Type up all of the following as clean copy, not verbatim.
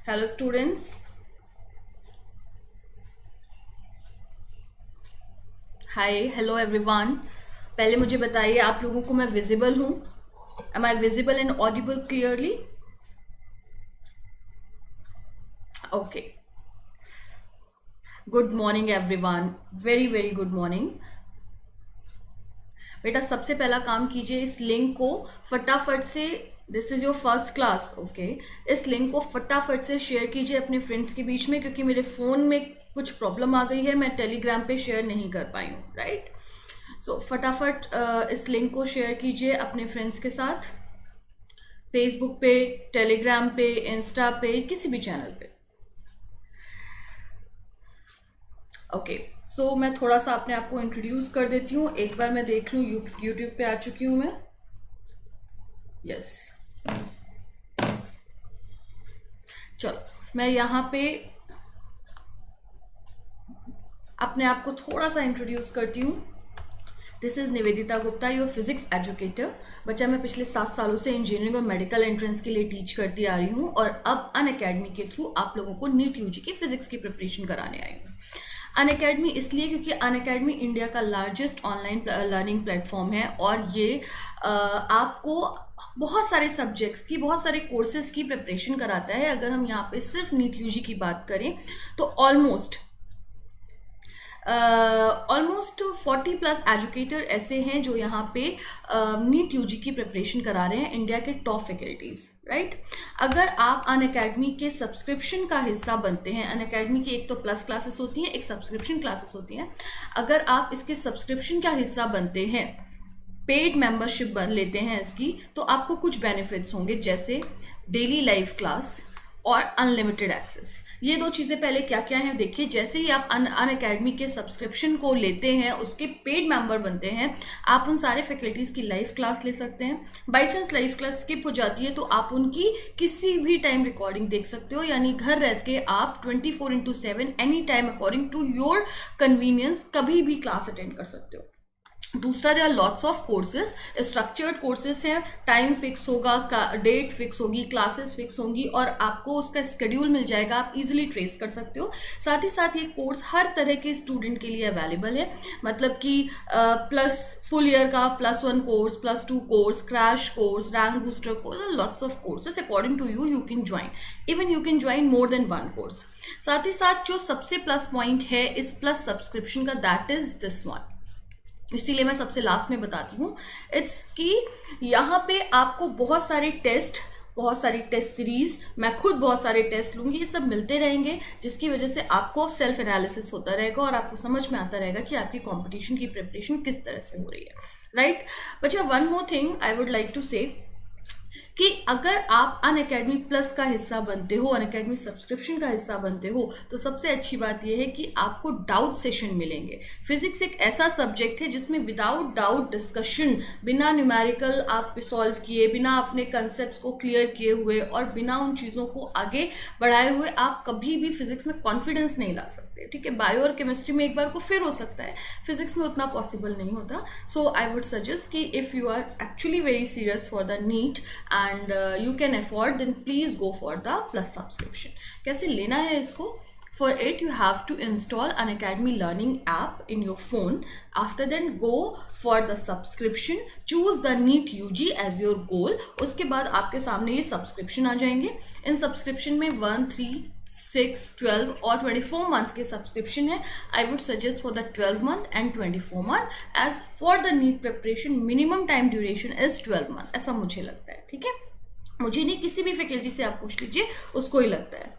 Hello students, hi, hello everyone. पहले मुझे बताइए, आप लोगों को मैं विजिबल हूँ? Am I visible and audible clearly? Okay, good morning everyone, very very good morning. बेटा, सबसे पहला काम कीजिए, इस लिंक को फटाफट से, this is your first class, okay, इस लिंक को फटाफट से शेयर कीजिए अपने फ्रेंड्स के बीच में, क्योंकि मेरे फ़ोन में कुछ प्रॉब्लम आ गई है, मैं टेलीग्राम पे शेयर नहीं कर पाई हूँ, राइट? सो फटाफट इस लिंक को शेयर कीजिए अपने फ्रेंड्स के साथ, फेसबुक पे, टेलीग्राम पे, इंस्टा पे, किसी भी चैनल पे। ओके, सो मैं थोड़ा सा अपने आप को इंट्रोड्यूस कर देती हूँ। एक बार मैं देख लूँ, यूट्यूब पे आ चुकी हूँ मैं। यस, चलो मैं यहाँ पे अपने आप को थोड़ा सा इंट्रोड्यूस करती हूँ। This is Nivedita Gupta, your physics educator. बच्चा, मैं पिछले 7 सालों से इंजीनियरिंग और मेडिकल एंट्रेंस के लिए टीच करती आ रही हूँ, और अब अनअकैडमी के थ्रू आप लोगों को नीट यूजी की फिजिक्स की प्रिपरेशन कराने आई हूँ। अनअकैडमी इसलिए क्योंकि अनअकैडमी इंडिया का लार्जेस्ट ऑनलाइन लर्निंग प्लेटफॉर्म है, और ये आपको बहुत सारे सब्जेक्ट्स की, बहुत सारे कोर्सेज की प्रिपरेशन कराता है। अगर हम यहाँ पे सिर्फ नीट यूजी की बात करें तो ऑलमोस्ट 40 प्लस एजुकेटर ऐसे हैं जो यहाँ पे नीट यूजी की प्रिपरेशन करा रहे हैं, इंडिया के टॉप फैकल्टीज, राइट? अगर आप अनअकैडमी के सब्सक्रिप्शन का हिस्सा बनते हैं, अनअकैडमी की एक तो प्लस क्लासेस होती हैं, एक सब्सक्रिप्शन क्लासेस होती हैं, अगर आप इसके सब्सक्रिप्शन का हिस्सा बनते हैं, पेड मेंबरशिप बन लेते हैं इसकी, तो आपको कुछ बेनिफिट्स होंगे, जैसे डेली लाइव क्लास और अनलिमिटेड एक्सेस। ये दो चीज़ें पहले क्या क्या हैं देखिए। जैसे ही आप अनअकैडमी के सब्सक्रिप्शन को लेते हैं, उसके पेड मेंबर बनते हैं, आप उन सारे फैकल्टीज़ की लाइव क्लास ले सकते हैं। By chance live class skip हो जाती है तो आप उनकी किसी भी टाइम रिकॉर्डिंग देख सकते हो, यानी घर रह के आप 24/7 any time according to your convenience कभी भी क्लास अटेंड कर सकते हो। दूसरा, there are lots of courses, structured courses हैं, टाइम फिक्स होगा, डेट फिक्स होगी, क्लासेस फिक्स होंगी, और आपको उसका स्केड्यूल मिल जाएगा, आप इजीली ट्रेस कर सकते हो। साथ ही साथ ये कोर्स हर तरह के स्टूडेंट के लिए अवेलेबल है, मतलब कि प्लस फुल ईयर का +1 course, +2 course, crash course, rank booster course, lots of courses according to you can join, even you can join more than 1 course. साथ ही साथ जो सबसे प्लस पॉइंट है इस प्लस सब्सक्रिप्शन का, दैट इज दिस वन, इसीलिए मैं सबसे लास्ट में बताती हूँ। इट्स कि यहाँ पे आपको बहुत सारे टेस्ट, बहुत सारी टेस्ट सीरीज, मैं खुद बहुत सारे टेस्ट लूंगी, ये सब मिलते रहेंगे, जिसकी वजह से आपको सेल्फ एनालिसिस होता रहेगा और आपको समझ में आता रहेगा कि आपकी कंपटीशन की प्रिपरेशन किस तरह से हो रही है, राइट? बच्चा, one more thing I would like to say कि अगर आप अनअकैडमी प्लस का हिस्सा बनते हो, अनअकैडमी सब्सक्रिप्शन का हिस्सा बनते हो, तो सबसे अच्छी बात यह है कि आपको डाउट सेशन मिलेंगे। फिजिक्स एक ऐसा सब्जेक्ट है जिसमें विदाउट डाउट डिस्कशन, बिना न्यूमेरिकल आप सॉल्व किए, बिना अपने कंसेप्ट को क्लियर किए हुए और बिना उन चीज़ों को आगे बढ़ाए हुए आप कभी भी फिजिक्स में कॉन्फिडेंस नहीं ला सकते, ठीक है? बायो और केमिस्ट्री में एक बार को फिर हो सकता है, फिजिक्स में उतना पॉसिबल नहीं होता। सो आई वुड सजेस्ट कि if you are actually very serious for the NEET and you can afford, then please go for the plus subscription. कैसे लेना है इसको? For it you have to install an Academy Learning app in your phone. After then go for the subscription, choose the NEET UG as your goal. उसके बाद आपके सामने ये subscription आ जाएंगे। इन सब्सक्रिप्शन में 1, 3, 6, 12 और 24 मंथ्स के सब्सक्रिप्शन है। I would suggest for the 12 month and 24 month, as for the NEET preparation minimum time duration is 12 month, ऐसा मुझे लगता है, ठीक है? मुझे नहीं, किसी भी फैकल्टी से आप पूछ लीजिए, उसको ही लगता है।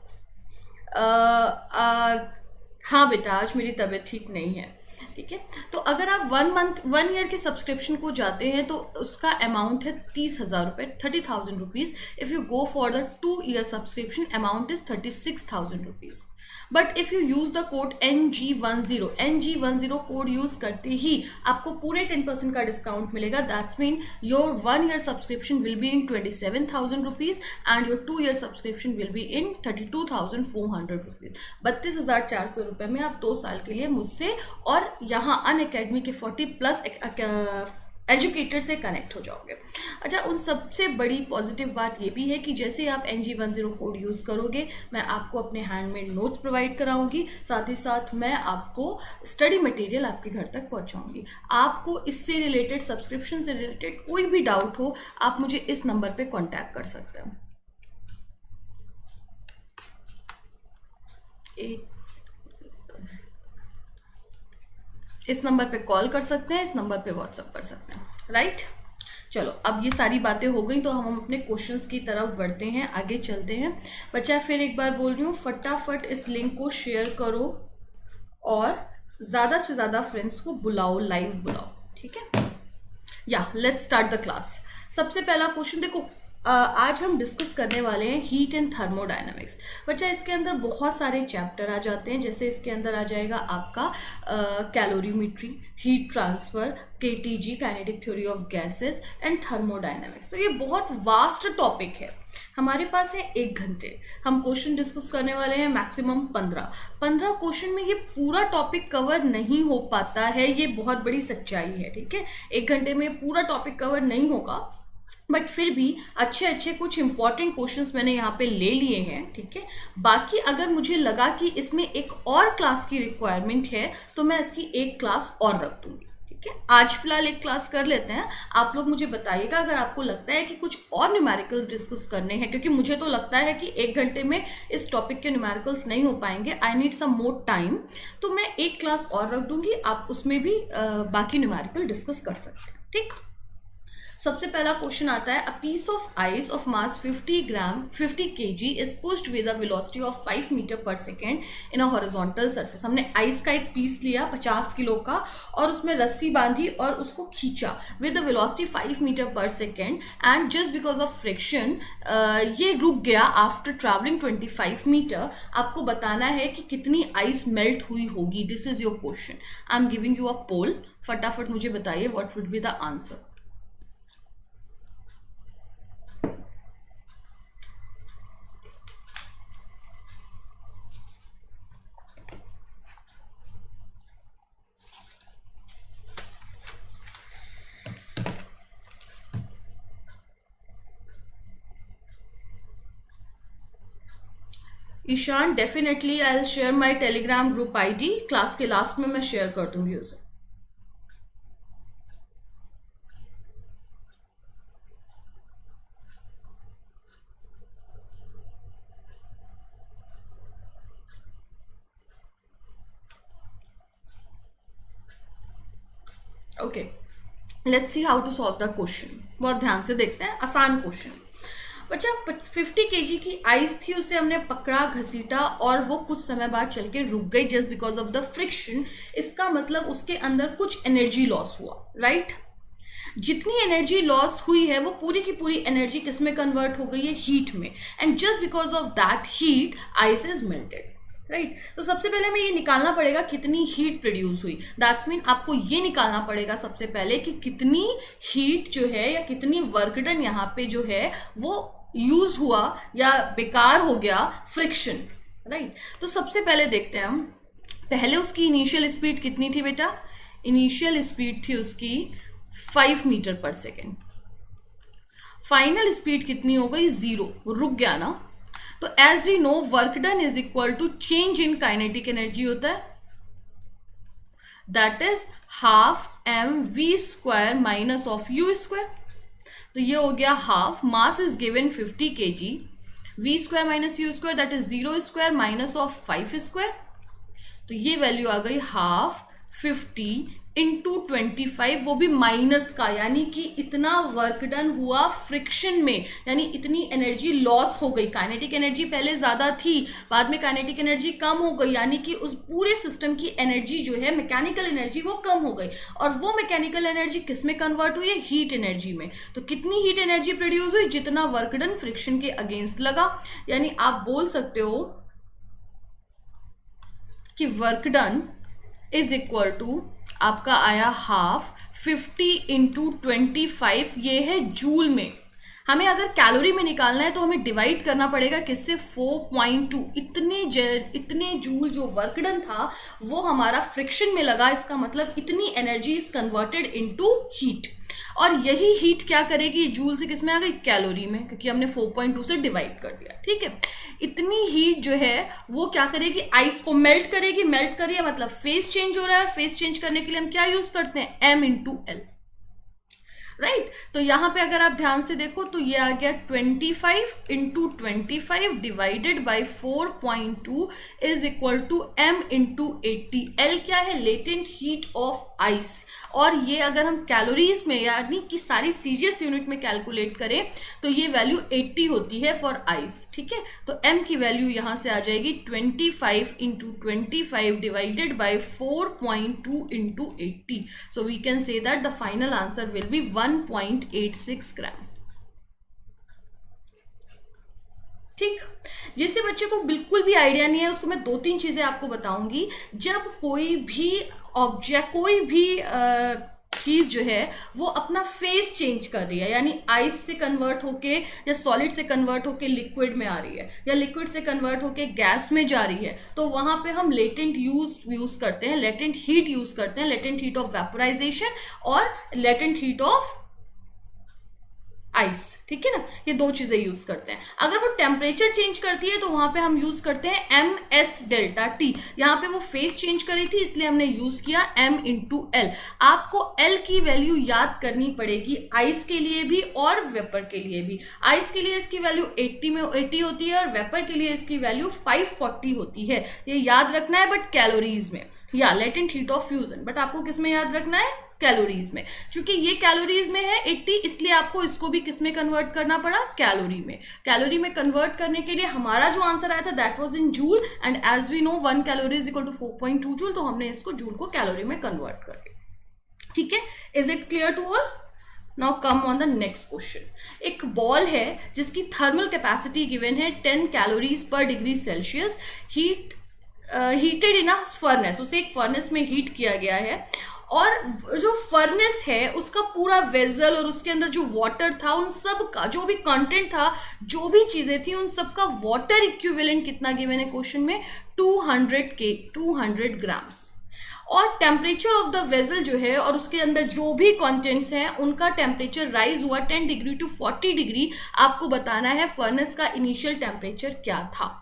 हाँ बेटा, आज मेरी तबीयत ठीक नहीं है, ठीक है? तो अगर आप 1 ईयर के सब्सक्रिप्शन को जाते हैं तो उसका अमाउंट है 30,000 रुपये, 30,000 rupees. If you go for the 2 year subscription, amount is 36,000 rupees. But if you use the code NG10 code use करते ही आपको पूरे 10% का डिस्काउंट मिलेगा। That's mean your 1 year subscription will be in 27,000 rupees and your 2 year subscription will be in 32,400 rupees. 32,400 रुपये में आप 2 साल के लिए मुझसे और यहाँ अनअकैडमी के 40 प्लस एजुकेटर से कनेक्ट हो जाओगे। अच्छा, उन सबसे बड़ी पॉजिटिव बात ये भी है कि जैसे आप NG10 कोड यूज़ करोगे, मैं आपको अपने हैंडमेड नोट्स प्रोवाइड कराऊंगी, साथ ही साथ मैं आपको स्टडी मटेरियल आपके घर तक पहुंचाऊंगी। आपको इससे रिलेटेड, सब्सक्रिप्शन से रिलेटेड कोई भी डाउट हो, आप मुझे इस नंबर पे कांटेक्ट कर सकते हैं। इस नंबर पे कॉल कर सकते हैं, इस नंबर पे व्हाट्सअप कर सकते हैं, राइट। चलो, अब ये सारी बातें हो गई तो हम अपने क्वेश्चंस की तरफ बढ़ते हैं, आगे चलते हैं। बच्चा फिर एक बार बोल रही हूँ, फटाफट इस लिंक को शेयर करो और ज़्यादा से ज़्यादा फ्रेंड्स को बुलाओ, लाइव बुलाओ, ठीक है। या लेट्स स्टार्ट द क्लास। सबसे पहला क्वेश्चन देखो, आज हम डिस्कस करने वाले हैं हीट एंड थर्मोडायनामिक्स। बच्चा इसके अंदर बहुत सारे चैप्टर आ जाते हैं, जैसे इसके अंदर आ जाएगा आपका calorimetry, heat transfer, KTG kinetic theory of gases and thermodynamics. तो ये बहुत वास्ट टॉपिक है। हमारे पास है 1 घंटे, हम क्वेश्चन डिस्कस करने वाले हैं मैक्सिमम 15 क्वेश्चन में ये पूरा टॉपिक कवर नहीं हो पाता है, ये बहुत बड़ी सच्चाई है, ठीक है। 1 घंटे में पूरा टॉपिक कवर नहीं होगा, बट फिर भी अच्छे अच्छे कुछ इंपॉर्टेंट क्वेश्चंस मैंने यहाँ पे ले लिए हैं, ठीक है। बाकी अगर मुझे लगा कि इसमें एक और क्लास की रिक्वायरमेंट है तो मैं इसकी एक क्लास और रख दूंगी, ठीक है। आज फिलहाल एक क्लास कर लेते हैं। आप लोग मुझे बताइएगा अगर आपको लगता है कि कुछ और न्यूमेरिकल्स डिस्कस करने हैं, क्योंकि मुझे तो लगता है कि 1 घंटे में इस टॉपिक के न्यूमेरिकल्स नहीं हो पाएंगे, I need some more time, तो मैं एक क्लास और रख दूंगी, आप उसमें भी बाकी न्यूमेरिकल डिस्कस कर सकते हैं, ठीक। सबसे पहला क्वेश्चन आता है, a piece of ice of mass 50 kg is pushed with a velocity of 5 metre per second in a horizontal surface. हमने आइस का एक पीस लिया 50 किलो का और उसमें रस्सी बांधी और उसको खींचा with a velocity 5 metre per second, and just because of friction ये रुक गया आफ्टर ट्रैवलिंग 25 मीटर। आपको बताना है कि कितनी आइस मेल्ट हुई होगी। This is your question. I am giving you a poll, फटाफट मुझे बताइए what would be the answer. Ishaan, definitely I will share my Telegram group ID, class के लास्ट में मैं शेयर कर दूंगी उसे। Okay, let's see how to solve the question. बहुत ध्यान से देखते हैं, आसान क्वेश्चन। बच्चा 50 kg की आइस थी, उसे हमने पकड़ा, घसीटा और वो कुछ समय बाद चल के रुक गई just because of the friction. इसका मतलब उसके अंदर कुछ एनर्जी लॉस हुआ, राइट। जितनी एनर्जी लॉस हुई है वो पूरी की पूरी एनर्जी किस में कन्वर्ट हो गई है, हीट में, and just because of that heat ice is melted, right. तो सबसे पहले हमें ये निकालना पड़ेगा कितनी हीट प्रोड्यूस हुई। दैट्स मीन आपको ये निकालना पड़ेगा सबसे पहले कि कितनी हीट जो है या कितनी वर्क डन यहाँ पे जो है वो यूज हुआ या बेकार हो गया, फ्रिक्शन, राइट। तो सबसे पहले देखते हैं हम, पहले उसकी इनिशियल स्पीड कितनी थी बेटा, इनिशियल स्पीड थी उसकी 5 metre per second. Final speed कितनी हो गई, 0, रुक गया ना। तो as we know work done is equal to change in kinetic energy होता है, that is half mv² minus of u²। तो ये हो गया half, mass is given 50 kg, v² minus u² that is 0² minus of 5²। तो ये value आ गई half 50 into 25, वो भी माइनस का, यानी कि इतना वर्क डन हुआ फ्रिक्शन में, यानी इतनी एनर्जी लॉस हो गई। काइनेटिक एनर्जी पहले ज्यादा थी, बाद में काइनेटिक एनर्जी कम हो गई, यानी कि उस पूरे सिस्टम की एनर्जी जो है मैकेनिकल एनर्जी वो कम हो गई, और वो मैकेनिकल एनर्जी किस में कन्वर्ट हुई है, हीट एनर्जी में। तो कितनी हीट एनर्जी प्रोड्यूस हुई, जितना वर्क डन फ्रिक्शन के अगेंस्ट लगा। यानी आप बोल सकते हो कि work done is equal to आपका आया हाफ 50 इंटू 25, ये है जूल में। हमें अगर कैलोरी में निकालना है तो हमें डिवाइड करना पड़ेगा किससे, 4.2। इतने जूल जो वर्क डन था वो हमारा फ्रिक्शन में लगा, इसका मतलब इतनी energy is converted into heat. और यही हीट क्या करेगी, जूल से किस में आ गई, कैलोरी में, क्योंकि हमने 4.2 से डिवाइड कर दिया। ठीक है, इतनी हीट जो है वो क्या करेगी, आइस को मेल्ट करेगी। मेल्ट करिए मतलब फेस चेंज हो रहा है, और फेस चेंज करने के लिए हम क्या यूज करते हैं, M × L, राइट। तो यहां पे अगर आप ध्यान से देखो तो ये आ गया 25 × 25 divided by 4.2 is equal to M × 80। L क्या है, लेटेंट हीट ऑफ आइस, और ये अगर हम कैलोरीज में यानी कि सारी सीजीएस यूनिट में कैलकुलेट करें तो ये वैल्यू 80 होती है फॉर आइस। ठीक है, तो M की वैल्यू यहां से आ जाएगी 25 × 25 divided by 4.2 × 80। So we can say that the final answer will be 1.86 gram. ठीक, जिससे बच्चे को बिल्कुल भी आइडिया नहीं है उसको मैं 2-3 चीजें आपको बताऊंगी। जब कोई भी ऑब्जेक्ट, कोई भी चीज जो है वो अपना फेस चेंज कर रही है, यानी आइस से कन्वर्ट होके या सॉलिड से कन्वर्ट होके लिक्विड में आ रही है, या लिक्विड से कन्वर्ट होके गैस में जा रही है, तो वहां पे हम लेटेंट यूज करते हैं, लेटेंट हीट यूज करते हैं, लेटेंट हीट ऑफ वेपोराइजेशन और लेटेंट हीट ऑफ आइस। ठीक है ना, ये 2 चीजें यूज करते हैं। अगर वो टेम्परेचर चेंज करती है तो वहां पे हम यूज करते हैं MS∆T। यहाँ पे वो फेस चेंज करी थी इसलिए हमने यूज किया M × L। आपको L की वैल्यू याद करनी पड़ेगी आइस के लिए भी और वेपर के लिए भी। आइस के लिए इसकी वैल्यू 80 होती है और वेपर के लिए इसकी वैल्यू 540 होती है, ये याद रखना है, बट कैलोरीज में, या latent heat of fusion, but आपको किस में याद रखना है, कैलोरीज में। क्योंकि ये कैलोरीज में है 80, इसलिए आपको इसको भी किस में कन्वर्ट करना पड़ा, कैलोरी में। कैलोरी में कन्वर्ट करने के लिए हमारा जो आंसर आया था that was in joule, and as we know 1 calorie is equal to 4.2 joule, तो हमने इसको जूल को कैलोरी में कन्वर्ट कर दिया। ठीक है, is it clear to all? Now come on the next question. एक बॉल है जिसकी थर्मल कैपेसिटी गिवन है 10 कैलोरीज पर degree Celsius, heated in a furnace, उसे एक फर्नेस में हीट किया गया है, और जो फर्नेस है उसका पूरा वेजल और उसके अंदर जो वाटर था उन सब का जो भी कंटेंट था, जो भी चीजें थी, उन सब का वाटर इक्विवेलेंट कितना गिवन है क्वेश्चन में, 200 ग्राम्स। और टेम्परेचर ऑफ द वेजल जो है और उसके अंदर जो भी कंटेंट्स हैं उनका टेम्परेचर राइज हुआ 10 डिग्री टू 40 डिग्री। आपको बताना है फर्नेस का इनिशियल टेम्परेचर क्या था।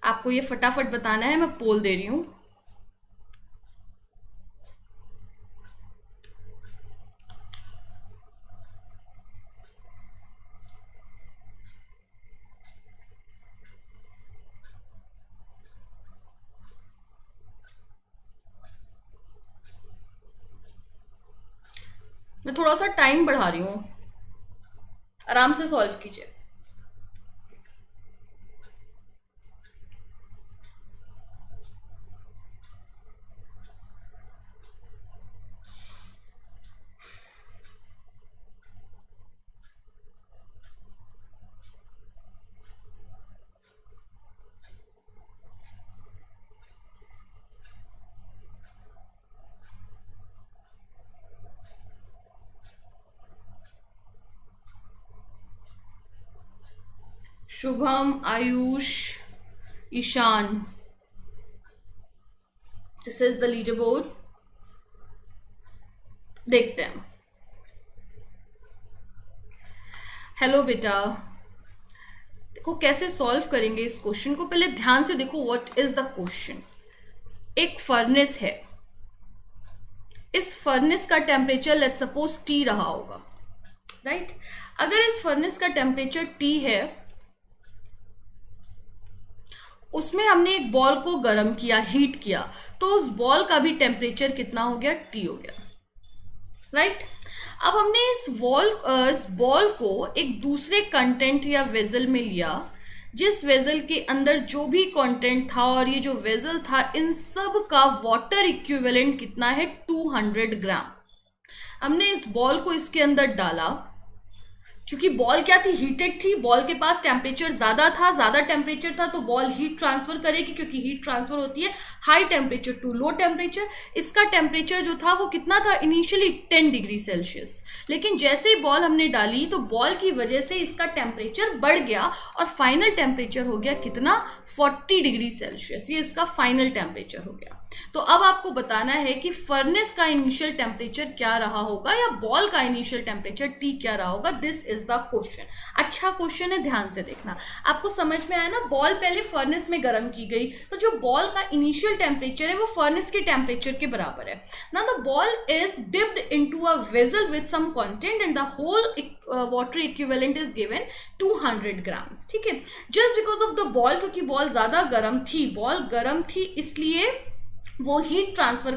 आपको ये फटाफट बताना है, मैं पोल दे रही हूं। मैं थोड़ा सा टाइम बढ़ा रही हूं, आराम से सॉल्व कीजिए। Shubham, Ayush, Ishan, this is the leader board. देखते हैं। हेलो बेटा, देखो कैसे सॉल्व करेंगे इस क्वेश्चन को। पहले ध्यान से देखो व्हाट इज द क्वेश्चन। एक फर्नेस है, इस फर्नेस का टेम्परेचर लेट्स सपोज T रहा होगा, राइट। अगर इस फर्नेस का टेम्परेचर T है, उसमें हमने एक बॉल को गर्म किया, हीट किया, तो उस बॉल का भी टेम्परेचर कितना हो गया, T हो गया, राइट। अब हमने इस बॉल को एक दूसरे कंटेंट या वेजल में लिया, जिस वेजल के अंदर जो भी कंटेंट था और ये जो वेजल था, इन सब का वाटर इक्विवेलेंट कितना है, 200 ग्राम। हमने इस बॉल को इसके अंदर डाला, क्योंकि बॉल क्या थी, हीटेड थी, बॉल के पास टेम्परेचर ज्यादा था, ज्यादा टेम्परेचर था तो बॉल हीट ट्रांसफर करेगी, क्योंकि हीट ट्रांसफर होती है high temperature to low temperature. इसका टेम्परेचर जो था वो कितना था, इनिशियली 10 डिग्री सेल्सियस, लेकिन जैसे ही बॉल हमने डाली तो बॉल की वजह से इसका टेम्परेचर बढ़ गया और फाइनल टेम्परेचर हो गया कितना, 40 डिग्री सेल्सियस। ये इसका फाइनल टेम्परेचर हो गया। तो अब आपको बताना है कि फर्नेस का इनिशियल टेम्परेचर क्या रहा होगा या बॉल का इनिशियल टेम्परेचर टी क्या रहा होगा। This is the question. अच्छा क्वेश्चन है, ध्यान से देखना। आपको समझ में आया ना, बॉल पहले फर्नेस में गर्म की गई, तो जो बॉल का इनिशियल टेम्परेचर है वो फर्नेस के टेम्परेचर के बराबर है ना। The ball is dipped into a vessel with some content and the whole water equivalent is given 200 grams. ठीक है, just because of the ball, क्योंकि बॉल ज्यादा गर्म थी इसलिए वो हीट ट्रांसफर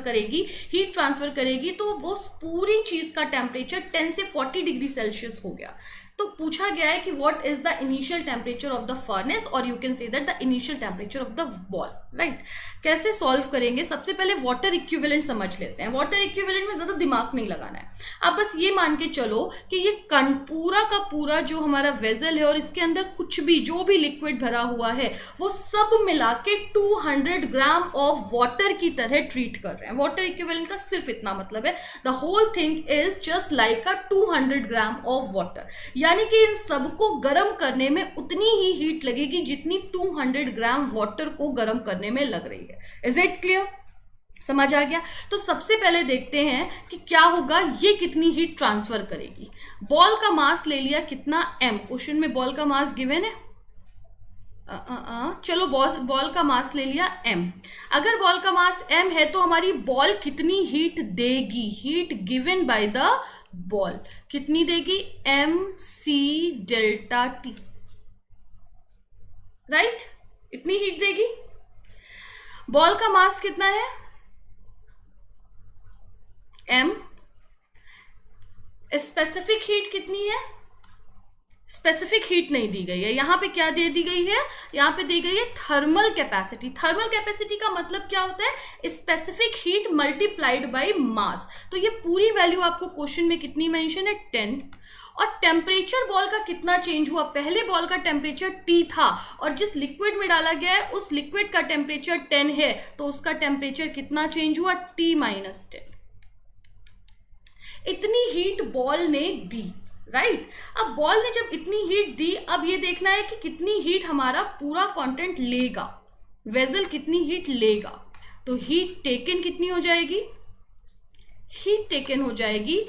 करेगी तो वो पूरी चीज का टेम्परेचर 10 से 40 डिग्री सेल्सियस हो गया। तो पूछा गया है कि what is the initial temperature of the furnace, और you can say that the initial temperature of the ball, right. कैसे सॉल्व करेंगे, सबसे पहले वाटर इक्विवेलेंट समझ लेते हैं। वाटर इक्विवेलेंट में ज्यादा दिमाग नहीं लगाना है, आप बस ये मान के चलो कि ये पूरा का पूरा जो हमारा वेजल है और इसके अंदर कुछ भी जो भी लिक्विड भरा हुआ है वो सब मिला के 200 ग्राम ऑफ वाटर की तरह ट्रीट कर रहे हैं। वाटर इक्विवेलेंट का सिर्फ इतना मतलब है, the whole thing is just like a 200 gram of water, यानी कि इन सबको गर्म करने में उतनी ही हीट लगेगी जितनी 200 ग्राम वाटर को गर्म करने में लग रही है। Is it clear? समझ आ गया? तो सबसे पहले देखते हैं कि क्या होगा, ये कितनी हीट ट्रांसफर करेगी। बॉल का मास ले लिया कितना, m। क्वेश्चन में बॉल का मास गिवन है, चलो बॉल का मास ले लिया m। अगर बॉल का मास m है तो हमारी बॉल कितनी हीट देगी, heat given by the ball कितनी देगी, mc डेल्टा t, राइट। इतनी हीट देगी। बॉल का मास कितना है, m। स्पेसिफिक हीट कितनी है, स्पेसिफिक हीट नहीं दी गई है। यहां पे क्या दे दी गई है, यहां पे दी गई है थर्मल कैपेसिटी। थर्मल कैपेसिटी का मतलब क्या होता है, specific heat multiplied by mass. तो ये पूरी वैल्यू आपको क्वेश्चन में कितनी मेंशन है, 10। और टेम्परेचर बॉल का कितना चेंज हुआ, पहले बॉल का टेम्परेचर T था और जिस लिक्विड में डाला गया है उस लिक्विड का टेम्परेचर 10 है, तो उसका टेम्परेचर कितना चेंज हुआ, T-10। इतनी हीट बॉल ने दी, राइट। अब बॉल ने जब इतनी हीट दी, अब ये देखना है कि कितनी हीट हमारा पूरा कंटेंट लेगा, वेसल कितनी हीट लेगा। तो हीट टेकन कितनी हो जाएगी, हीट टेकन हो जाएगी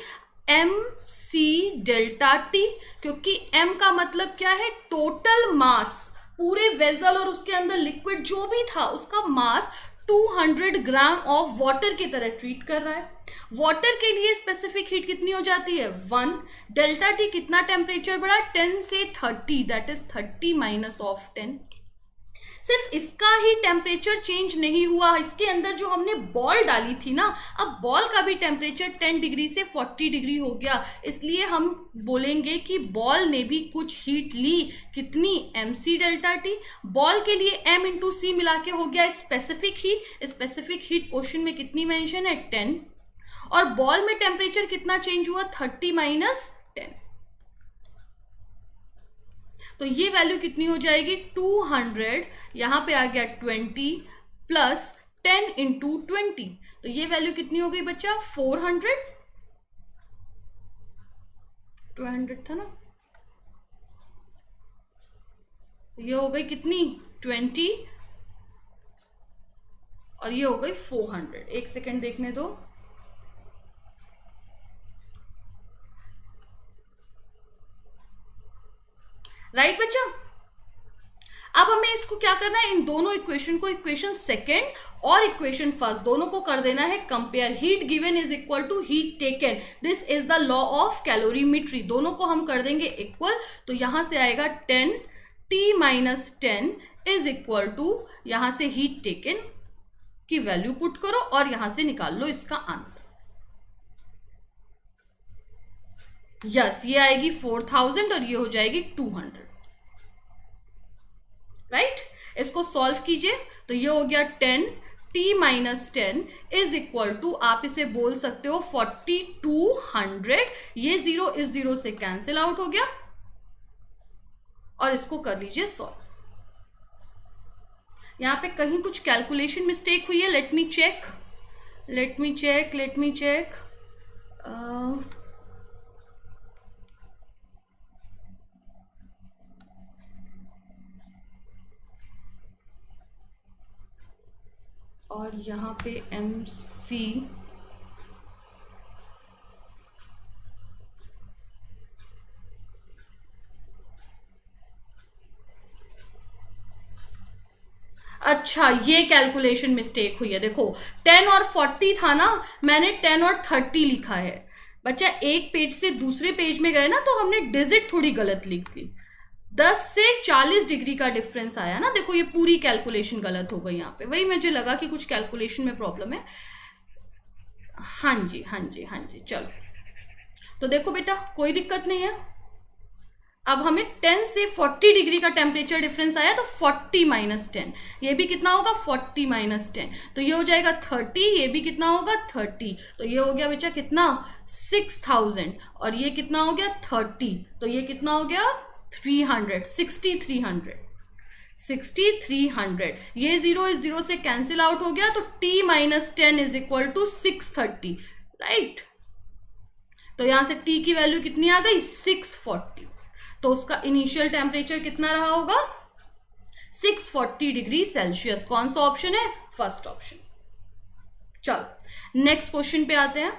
mc डेल्टा t, क्योंकि m का मतलब क्या है, टोटल मास, पूरे वेसल और उसके अंदर लिक्विड जो भी था उसका मास 200 ग्राम ऑफ वाटर की तरह ट्रीट कर रहा है। वाटर के लिए स्पेसिफिक हीट कितनी हो जाती है, 1। डेल्टा टी कितना टेम्परेचर बढ़ा, 10 से 30, दैट इज 30 माइनस ऑफ 10। सिर्फ इसका ही टेम्परेचर चेंज नहीं हुआ, इसके अंदर जो हमने बॉल डाली थी ना, अब बॉल का भी टेम्परेचर 10 डिग्री से 40 डिग्री हो गया, इसलिए हम बोलेंगे कि बॉल ने भी कुछ हीट ली। कितनी, mc डेल्टा टी। बॉल के लिए m इंटू सी मिला के हो गया specific heat. Specific heat question में कितनी मेंशन है, 10। और बॉल में टेम्परेचर कितना चेंज हुआ, 30 माइनस 10। तो ये वैल्यू कितनी हो जाएगी, 200, यहां पे आ गया 20 प्लस 10 इंटू 20, तो ये वैल्यू कितनी हो गई बच्चा, 400। 200 था ना, ये हो गई कितनी, 20, और ये हो गई 400। एक सेकेंड देखने दो, राइट बच्चा। अब हमें इसको क्या करना है, इन दोनों इक्वेशन को, इक्वेशन सेकेंड और इक्वेशन फर्स्ट, दोनों को कर देना है compare. Heat given is equal to heat taken, this is the law of calorimetry. दोनों को हम कर देंगे इक्वल, तो यहां से आएगा 10 T-10 इज इक्वल टू, यहां से हीट टेकन की वैल्यू पुट करो और यहां से निकाल लो इसका आंसर। यस, ये आएगी 4000 और ये हो जाएगी 200, राइट। इसको सॉल्व कीजिए, तो ये हो गया 10 T-10 इज इक्वल टू, आप इसे बोल सकते हो 4200। ये 0 इस 0 से कैंसिल आउट हो गया और इसको कर लीजिए सॉल्व। यहां पे कहीं कुछ कैलकुलेशन मिस्टेक हुई है, लेट मी चेक। और यहाँ पे MC अच्छा, ये कैलकुलेशन मिस्टेक हुई है। देखो 10 और 40 था ना, मैंने 10 और 30 लिखा है। बच्चा एक पेज से दूसरे पेज में गए ना तो हमने डिजिट थोड़ी गलत लिख दी। 10 से 40 डिग्री का डिफरेंस आया ना। देखो ये पूरी कैलकुलेशन गलत हो गई यहाँ पे। वही मुझे लगा कि कुछ कैलकुलेशन में प्रॉब्लम है। हाँ जी हाँ जी हाँ जी, चलो। तो देखो बेटा कोई दिक्कत नहीं है। अब हमें 10 से 40 डिग्री का टेम्परेचर डिफरेंस आया, तो 40 माइनस 10, ये भी कितना होगा 40 माइनस 10, तो ये हो जाएगा 30, ये भी कितना होगा 30, तो ये हो गया बच्चा कितना 6000, और ये कितना हो गया 30, तो ये कितना हो गया 300, 6300। ये जीरो इस जीरो से कैंसिल आउट हो गया, तो t minus 10 is equal to 630, right. तो यहां से t की वैल्यू कितनी आ गई 640, तो उसका इनिशियल टेम्परेचर कितना रहा होगा 640 डिग्री सेल्सियस। कौन सा ऑप्शन है, फर्स्ट ऑप्शन। चलो नेक्स्ट क्वेश्चन पे आते हैं।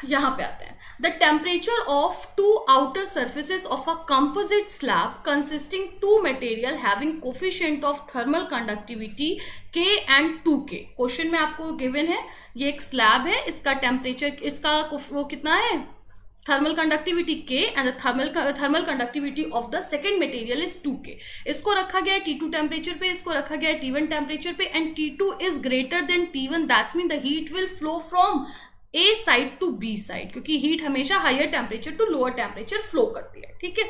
यहां पे आते हैं। The temperature of two outer surfaces of a composite slab consisting two material having coefficient of thermal conductivity K and 2K। Question में आपको गिवन है ये एक स्लैब है, इसका टेम्परेचर, इसका वो कितना है thermal conductivity K and the thermal conductivity of the second material is 2K। इसको रखा गया है T2 टेम्परेचर पे, इसको रखा गया है T1 टेम्परेचर पे, and T2 is greater than T1, that's mean the heat will flow from A side to B side, क्योंकि हीट हमेशा higher temperature to lower temperature flow करती है, ठीक है।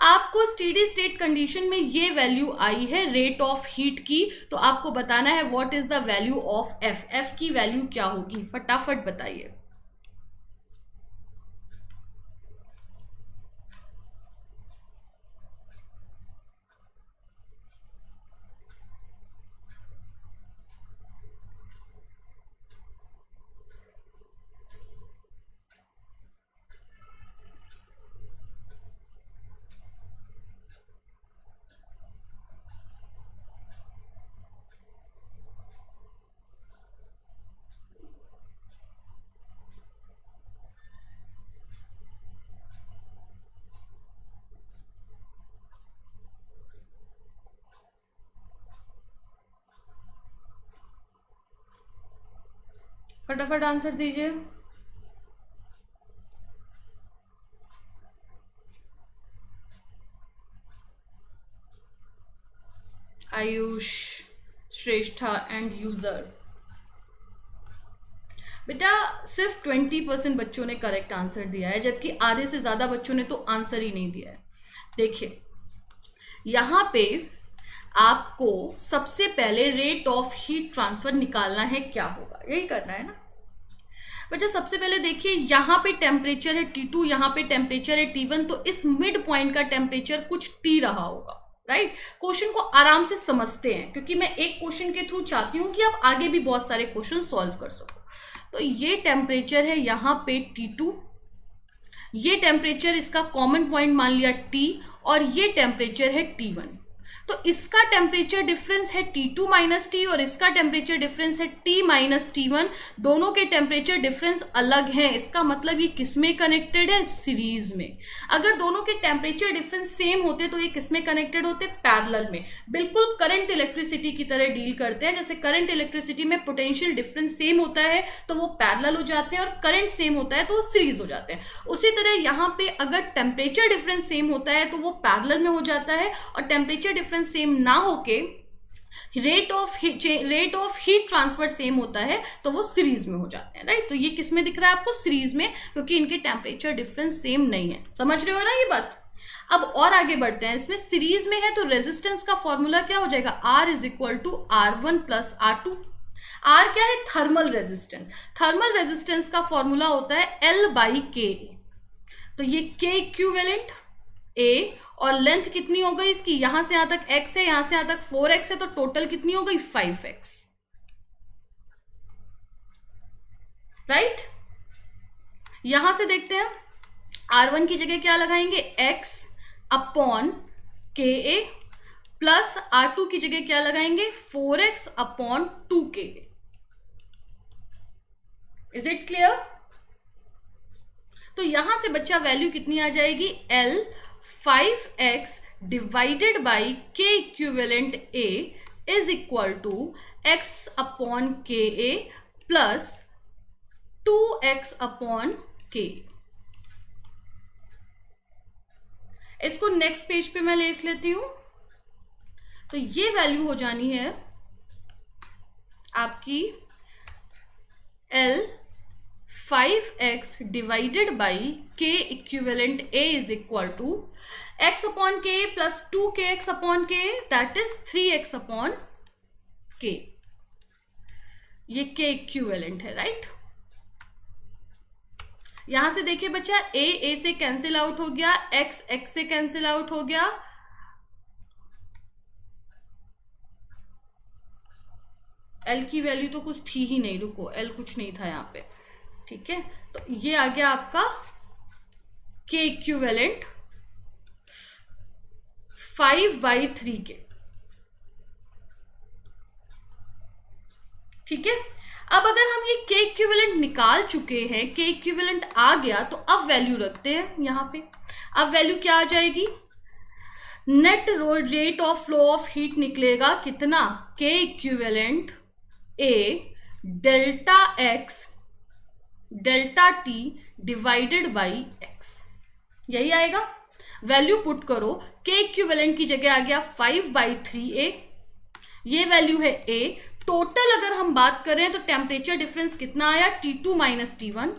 आपको स्टेडी स्टेट कंडीशन में ये वैल्यू आई है रेट ऑफ हीट की, तो आपको बताना है what is the value of F। F की वैल्यू क्या होगी, फटाफट बताइए। फटाफट आंसर दीजिए। आयुष, श्रेष्ठा एंड यूजर। बेटा सिर्फ 20% बच्चों ने करेक्ट आंसर दिया है, जबकि आधे से ज्यादा बच्चों ने तो आंसर ही नहीं दिया है। देखिए यहां पे आपको सबसे पहले रेट ऑफ हीट ट्रांसफर निकालना है, क्या होगा यही करना है ना बच्चा। सबसे पहले देखिए यहाँ पे टेम्परेचर है T2, यहाँ पे टेम्परेचर है T1, तो इस मिड पॉइंट का टेम्परेचर कुछ T रहा होगा, राइट। क्वेश्चन को आराम से समझते हैं, क्योंकि मैं एक क्वेश्चन के थ्रू चाहती हूँ कि आप आगे भी बहुत सारे क्वेश्चन सॉल्व कर सको। तो ये टेम्परेचर है यहाँ पे T2, ये टेम्परेचर इसका कॉमन पॉइंट मान लिया T, और ये टेम्परेचर है T1। तो इसका टेम्परेचर डिफरेंस है T2 माइनस T, और इसका टेम्परेचर डिफरेंस है T माइनस T1। दोनों के टेम्परेचर डिफरेंस अलग हैं, इसका मतलब ये किसमें कनेक्टेड है, सीरीज में। अगर दोनों के टेम्परेचर डिफरेंस सेम होते तो ये किसमें कनेक्टेड होते, पैरेलल में। बिल्कुल करंट इलेक्ट्रिसिटी की तरह डील करते हैं। जैसे करंट इलेक्ट्रिसिटी में पोटेंशियल डिफरेंस सेम होता है तो वो पैरेलल हो जाते हैं, और करंट सेम होता है तो वो सीरीज हो जाते हैं। उसी तरह यहाँ पे अगर टेम्परेचर डिफरेंस सेम होता है तो वो पैरेलल में हो जाता है, और टेम्परेचर डिफरेंस सेम ना होके rate of heat transfer same होता है तो वो सीरीज में हो जाते हैं, राइट। तो ये किस में दिख रहा है आपको, सीरीज में, क्योंकि इनके टेम्परेचर डिफरेंस सेम नहीं है। समझ रहे हो ना ये बात। अब और आगे बढ़ते हैं। इसमें सीरीज में है तो रेजिस्टेंस का फॉर्मूला क्या हो जाएगा, R is equal to R1 plus R2। R क्या है, थर्मल रेजिस्टेंस। थर्मल रेजिस्टेंस का फॉर्मूला होता है L बाई K। तो ये K इक्विवेलेंट A, और लेंथ कितनी हो गई इसकी, यहां से यहां तक x है, यहां से यहां तक 4x है, तो टोटल कितनी हो गई 5x, राइट। यहां से देखते हैं R1 की जगह क्या लगाएंगे, x upon KA, plus R2 की जगह क्या लगाएंगे 4x/2k। Is it clear? तो यहां से बच्चा वैल्यू कितनी आ जाएगी, L 5x divided by k equivalent A is equal to x/ka plus 2x/k। इसको नेक्स्ट पेज पे मैं लिख लेती हूं। तो ये वैल्यू हो जानी है आपकी L 5x divided by k equivalent A is equal to x/k plus 2kx/k, that is 3x/k। ये k इक्विवेलेंट है, राइट? यहां से देखिए बच्चा, a से कैंसिल आउट हो गया, x से कैंसिल आउट हो गया, L की वैल्यू तो कुछ थी ही नहीं, रुको, L कुछ नहीं था यहाँ पे, ठीक है? तो ये आ गया आपका k इक्विवेलेंट 5/3k, ठीक है? अब अगर हम ये k इक्विवेलेंट निकाल चुके हैं, k इक्विवेलेंट आ गया, तो अब वैल्यू रखते हैं यहां पे। अब वैल्यू क्या आ जाएगी, net rate of flow of heat निकलेगा कितना, k equivalent A delta x delta t divided by x, यही आएगा। वैल्यू पुट करो, k इक्विवेलेंट की जगह आ गया 5/3a, ये वैल्यू है A। टोटल अगर हम बात करें तो टेम्परेचर डिफरेंस कितना आया, T2 माइनस T1,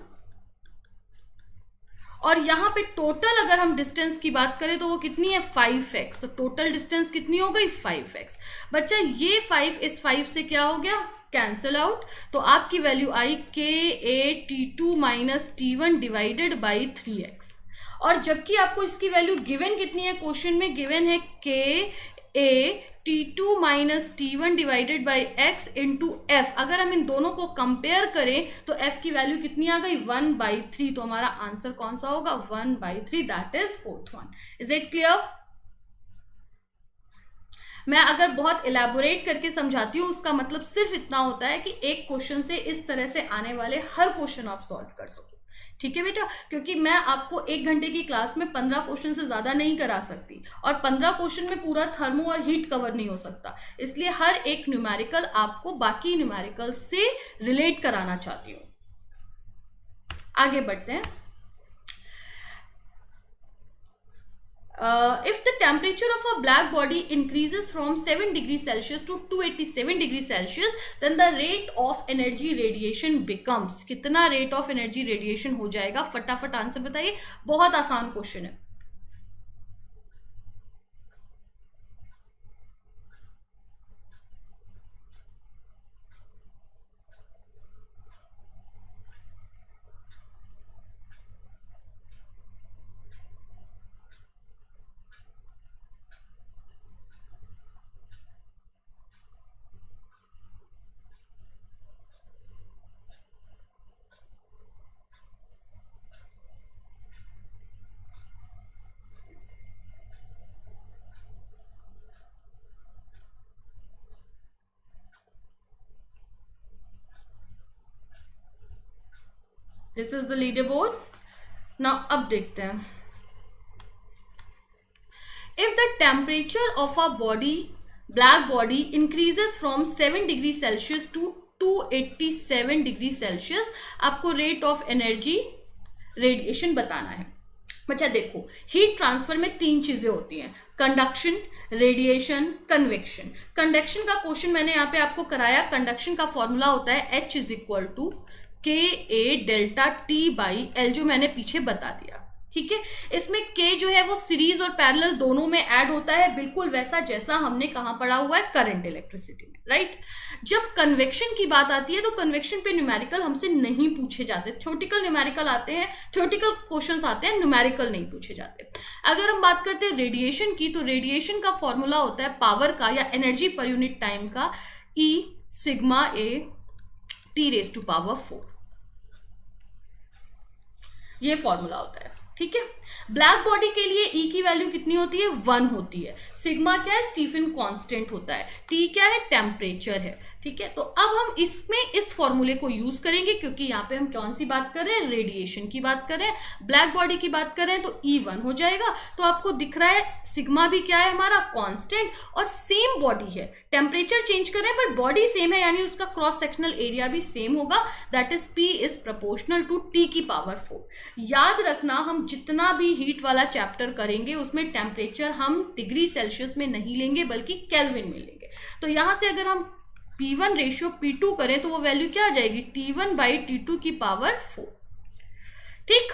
और यहां पे टोटल अगर हम डिस्टेंस की बात करें तो वो कितनी है 5x, तो टोटल डिस्टेंस कितनी हो गई 5x। बच्चा ये 5 इस 5 से क्या हो गया, कैंसल आउट, तो आपकी value I KA T2 minus T1 divided by 3x। और जबकि आपको इसकी वैल्यू गिवन कितनी है, क्वेश्चन में गिवन है KA T2 minus T1 divided by x into f। अगर हम इन दोनों को कंपेयर करें तो f की वैल्यू कितनी आ गई 1/3, तो हमारा आंसर कौन सा होगा 1/3, that is 4th one. Is it clear? मैं अगर बहुत इलेबोरेट करके समझाती हूँ, उसका मतलब सिर्फ इतना होता है कि एक क्वेश्चन से इस तरह से आने वाले हर क्वेश्चन आप सॉल्व कर सको, ठीक है बेटा? क्योंकि मैं आपको 1 घंटे की क्लास में 15 क्वेश्चन से ज्यादा नहीं करा सकती, और 15 क्वेश्चन में पूरा थर्मो और हीट कवर नहीं हो सकता, इसलिए हर एक न्यूमेरिकल आपको बाकी न्यूमेरिकल से रिलेट कराना चाहती हूँ। आगे बढ़ते हैं। If the temperature of a black body increases from 7 degrees Celsius to 287 degrees Celsius, then the rate of energy radiation becomes, कितना rate of energy radiation हो जाएगा? फटाफट आंसर बताइए, बहुत आसान क्वेश्चन है। This is the leader board. Now अब देखते हैं, if the temperature of a body, black body, increases from 7 degree Celsius to 287 degree Celsius, आपको रेट ऑफ एनर्जी रेडिएशन बताना है। बच्चा देखो, हीट ट्रांसफर में 3 चीजें होती हैं, कंडक्शन, रेडिएशन, कन्वेक्शन। कंडक्शन का क्वेश्चन मैंने यहाँ पे आपको कराया। कंडक्शन का फॉर्मूला होता है H is equal to KA delta T by L, जो मैंने पीछे बता दिया, ठीक है? इसमें K जो है वो सीरीज और पैरेलल दोनों में ऐड होता है, बिल्कुल वैसा जैसा हमने कहाँ पढ़ा हुआ है, करंट इलेक्ट्रिसिटी में, राइट? जब कन्वेक्शन की बात आती है तो कन्वेक्शन पे न्यूमेरिकल हमसे नहीं पूछे जाते, थ्योरेटिकल न्यूमेरिकल आते हैं, थ्योरेटिकल क्वेश्चंस आते हैं, न्यूमेरिकल नहीं पूछे जाते। अगर हम बात करते हैं रेडिएशन की, तो रेडिएशन का फॉर्मूला होता है पावर का या एनर्जी पर यूनिट टाइम का, E sigma A T raise to power 4, ये फॉर्मूला होता है, ठीक है। ब्लैक बॉडी के लिए ई की वैल्यू कितनी होती है, 1 होती है। सिग्मा क्या है, स्टीफन कांस्टेंट होता है। टी क्या है, टेम्परेचर है। ठीक है, तो अब हम इसमें इस फॉर्मूले को यूज करेंगे, क्योंकि यहाँ पे हम कौन सी बात कर रहे हैं, रेडिएशन की बात कर रहे हैं, ब्लैक बॉडी की बात कर रहे हैं, तो ई 1 हो जाएगा। तो आपको दिख रहा है सिग्मा भी क्या है हमारा, कांस्टेंट, और सेम बॉडी है। टेम्परेचर चेंज कर रहे हैं पर बॉडी सेम है, यानी उसका क्रॉस सेक्शनल एरिया भी सेम होगा। That is P is proportional to T की पावर 4। याद रखना, हम जितना भी हीट वाला चैप्टर करेंगे उसमें टेम्परेचर हम डिग्री सेल्सियस में नहीं लेंगे बल्कि केल्विन में लेंगे। तो यहां से अगर हम P1 रेशियो P2 करें तो वो वैल्यू क्या आ जाएगी, T1 बाई T2 की पावर 4। ठीक,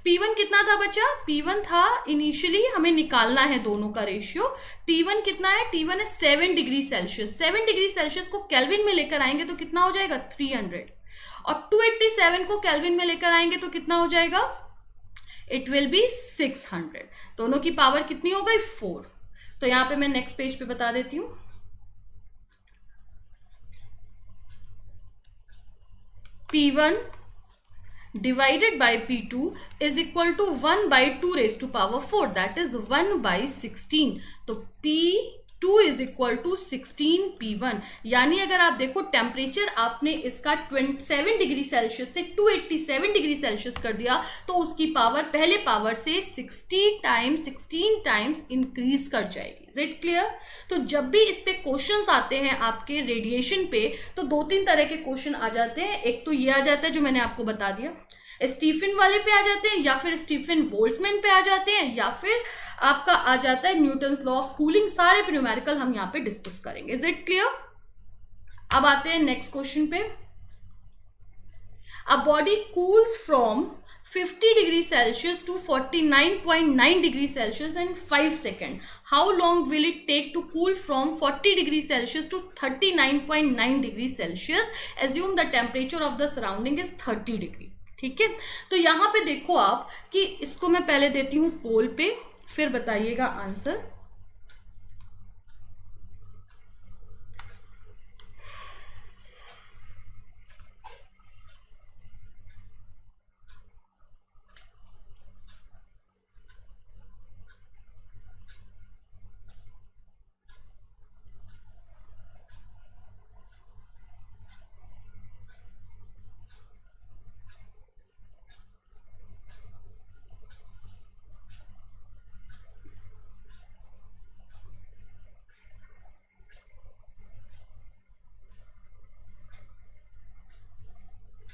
P1 कितना था बच्चा, P1 था इनिशियली, हमें निकालना है दोनों का रेशियो। T1 कितना है, T1 है 7 डिग्री सेल्सियस। 7 डिग्री सेल्सियस को केल्विन में लेकर आएंगे तो कितना हो जाएगा, 300, और 287 को केल्विन में लेकर आएंगे तो कितना हो जाएगा, इट विल बी 600। दोनों की पावर कितनी हो गई, 4। तो यहां पे मैं नेक्स्ट पेज पे बता देती हूं। P1 divided by P2 is equal to 1 by 2 raised to power 4, that is 1 by 16। तो P2 is equal to 16 P1। यानी अगर आप देखो टेम्परेचर आपने इसका 27 डिग्री सेल्सियस से 287 डिग्री सेल्सियस कर दिया, तो उसकी पावर पहले पावर से 16 टाइम्स इंक्रीज कर जाएगी। Is it clear? तो जब भी इस पे क्वेश्चंस आते हैं आपके रेडिएशन पे, तो 2-3 तरह के क्वेश्चन आ जाते हैं। एक तो ये आ जाता है जो मैंने आपको बता दिया, स्टीफन वाले पे आ जाते हैं, या फिर स्टीफन बोल्ट्जमैन पे आ जाते हैं, या फिर आपका आ जाता है न्यूटन्स लॉ ऑफ कूलिंग। सारे पे न्यूमेरिकल हम यहाँ पे डिस्कस करेंगे। Is it clear? अब आते हैं नेक्स्ट क्वेश्चन पे। A body cools from 50 degree Celsius to 49.9 degree Celsius in 5 seconds. How long will it take to cool from 40 degree Celsius to 39.9 degree Celsius? Assume the temperature of the surrounding is 30 degree. ठीक है, तो यहां पे देखो आप कि इसको मैं पहले देती हूं पोल पे, फिर बताइएगा आंसर।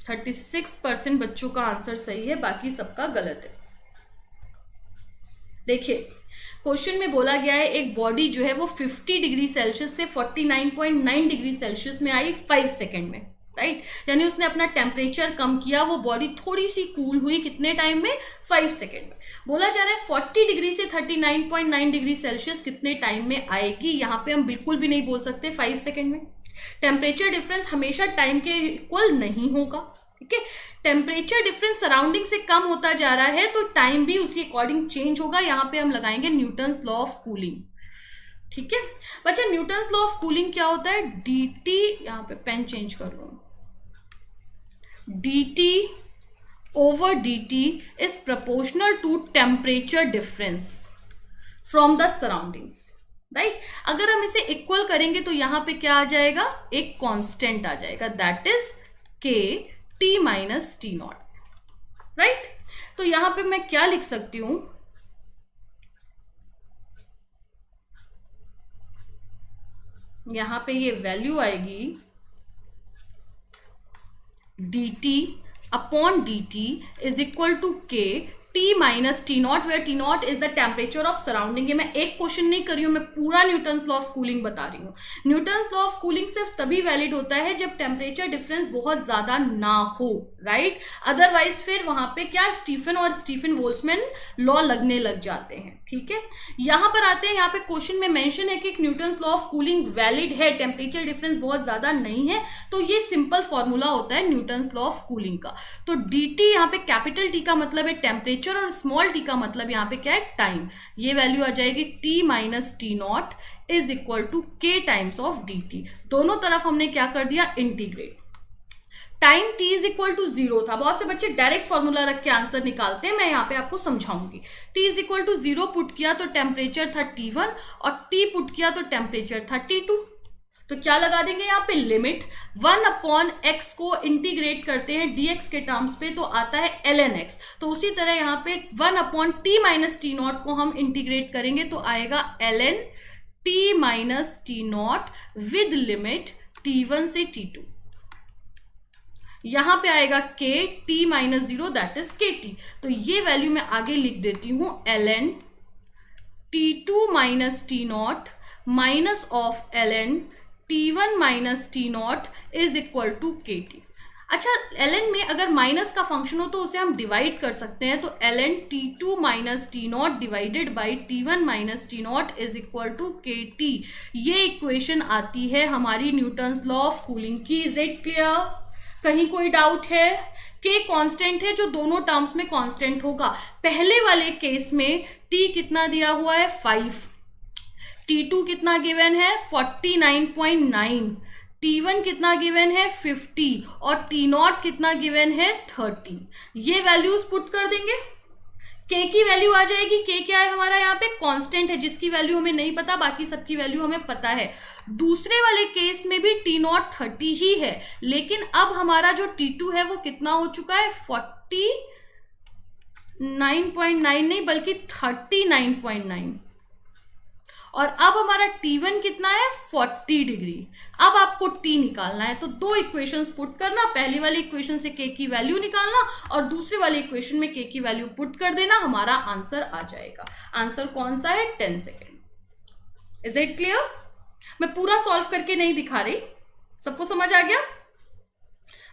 है 36% बच्चों का आंसर सही है, बाकी सबका गलत है। देखिए क्वेश्चन में बोला गया है एक बॉडी जो है वो 50 डिग्री सेल्सियस से 49.9 डिग्री सेल्सियस में आई 5 सेकेंड में, राइट। यानी उसने अपना टेम्परेचर कम किया, वो बॉडी थोड़ी सी कूल हुई, कितने टाइम में, 5 सेकेंड में। बोला जा रहा है 40 डिग्री से 39.9 डिग्री सेल्सियस कितने टाइम में आएगी। यहाँ पे हम बिल्कुल भी नहीं बोल सकते 5 सेकेंड में। टेम्परेचर डिफरेंस हमेशा टाइम के इक्वल नहीं होगा, ठीक है। टेम्परेचर डिफरेंस सराउंडिंग से कम होता जा रहा है तो टाइम भी उसी अकॉर्डिंग चेंज होगा। यहाँ पे हम लगाएंगे न्यूटन्स लॉ ऑफ कूलिंग, ठीक है बच्चा। न्यूटन्स लॉ ऑफ कूलिंग क्या होता है, dt, यहाँ पे पेन चेंज कर लूं, dt over dt is proportional to temperature difference from the surroundings, right. अगर हम इसे इक्वल करेंगे तो यहां पे क्या आ जाएगा, एक कांस्टेंट आ जाएगा, that is k t minus T not, right. तो यहां पे मैं क्या लिख सकती हूं, यहां पे ये वैल्यू आएगी dt upon dt is equal to k t minus T naught, where T naught is the temperature of surrounding. ये मैं एक क्वेश्चन नहीं कर रही हूं, मैं पूरा न्यूटन्स लॉ ऑफ कूलिंग बता रही हूं। न्यूटन्स लॉ ऑफ कूलिंग सिर्फ तभी वैलिड होता है जब टेम्परेचर डिफरेंस बहुत ज्यादा ना हो, राइट। अदरवाइज फिर वहां पे क्या, स्टीफन और स्टीफन बोल्ट्जमैन लॉ लगने लग जाते हैं, ठीक है। यहां पर आते हैं, यहाँ पे क्वेश्चन में मेंशन है कि Newton's law of cooling valid है, टेम्परेचर डिफरेंस बहुत ज्यादा नहीं है, तो ये सिंपल फॉर्मूला होता है न्यूटन्स लॉ ऑफ कूलिंग का। तो dt यहाँ पे कैपिटल T का मतलब है टेम्परेचर और स्मॉल t का मतलब यहाँ पे क्या है, टाइम। ये वैल्यू आ जाएगी t minus T naught is equal to k times of dt। दोनों तरफ हमने क्या कर दिया, integrate. Time t is equal to 0 था। बहुत से बच्चे डायरेक्ट फॉर्मूला रख के आंसर निकालते हैं, मैं यहाँ पे आपको समझाऊंगी। t is equal to 0 put किया तो टेम्परेचर था T1 और t पुट किया तो टेम्परेचर था T2। तो क्या लगा देंगे यहाँ पे, लिमिट 1/x को इंटीग्रेट करते हैं dx के टर्म्स पे तो आता है ln x। तो उसी तरह यहाँ पे 1/t माइनस टी नॉट को हम इंटीग्रेट करेंगे तो आएगा ln t minus T not with limit t1 से t2। यहां पे आएगा k t minus 0 that is kt। तो ये वैल्यू मैं आगे लिख देती हूं, ln t2 minus T naught minus of ln t1 minus T naught is equal to kt। अच्छा, ln में अगर माइनस का फंक्शन हो तो उसे हम डिवाइड कर सकते हैं, तो ln t2 minus T naught divided by t1 minus T naught is equal to kt। ये इक्वेशन आती है हमारी न्यूटन्स लॉ ऑफ कूलिंग की। Is it clear? कहीं कोई डाउट है? k कांस्टेंट है जो दोनों टर्म्स में कांस्टेंट होगा। पहले वाले केस में t कितना दिया हुआ है, 5, T2 कितना गिवन है, 49.9, T1 कितना गिवन है, 50 और T0 कितना गिवन है, 13। ये वैल्यूज पुट कर देंगे, k की वैल्यू आ जाएगी। k क्या है हमारा यहाँ पे, कांस्टेंट है जिसकी वैल्यू हमें नहीं पता, बाकी सबकी वैल्यू हमें पता है। दूसरे वाले केस में भी T0 30 ही है, लेकिन अब हमारा जो T2 है वो कितना हो चुका है, 49.9 नहीं बल्कि 39.9। और अब हमारा T1 कितना है, 40 डिग्री। अब आपको T निकालना है तो दो इक्वेशंस पुट करना, पहली वाली इक्वेशन से K की वैल्यू निकालना और दूसरी वाली इक्वेशन में K की वैल्यू पुट कर देना, हमारा आंसर आ जाएगा। आंसर कौन सा है, 10 सेकेंड। Is it clear? मैं पूरा सॉल्व करके नहीं दिखा रही, सबको समझ आ गया?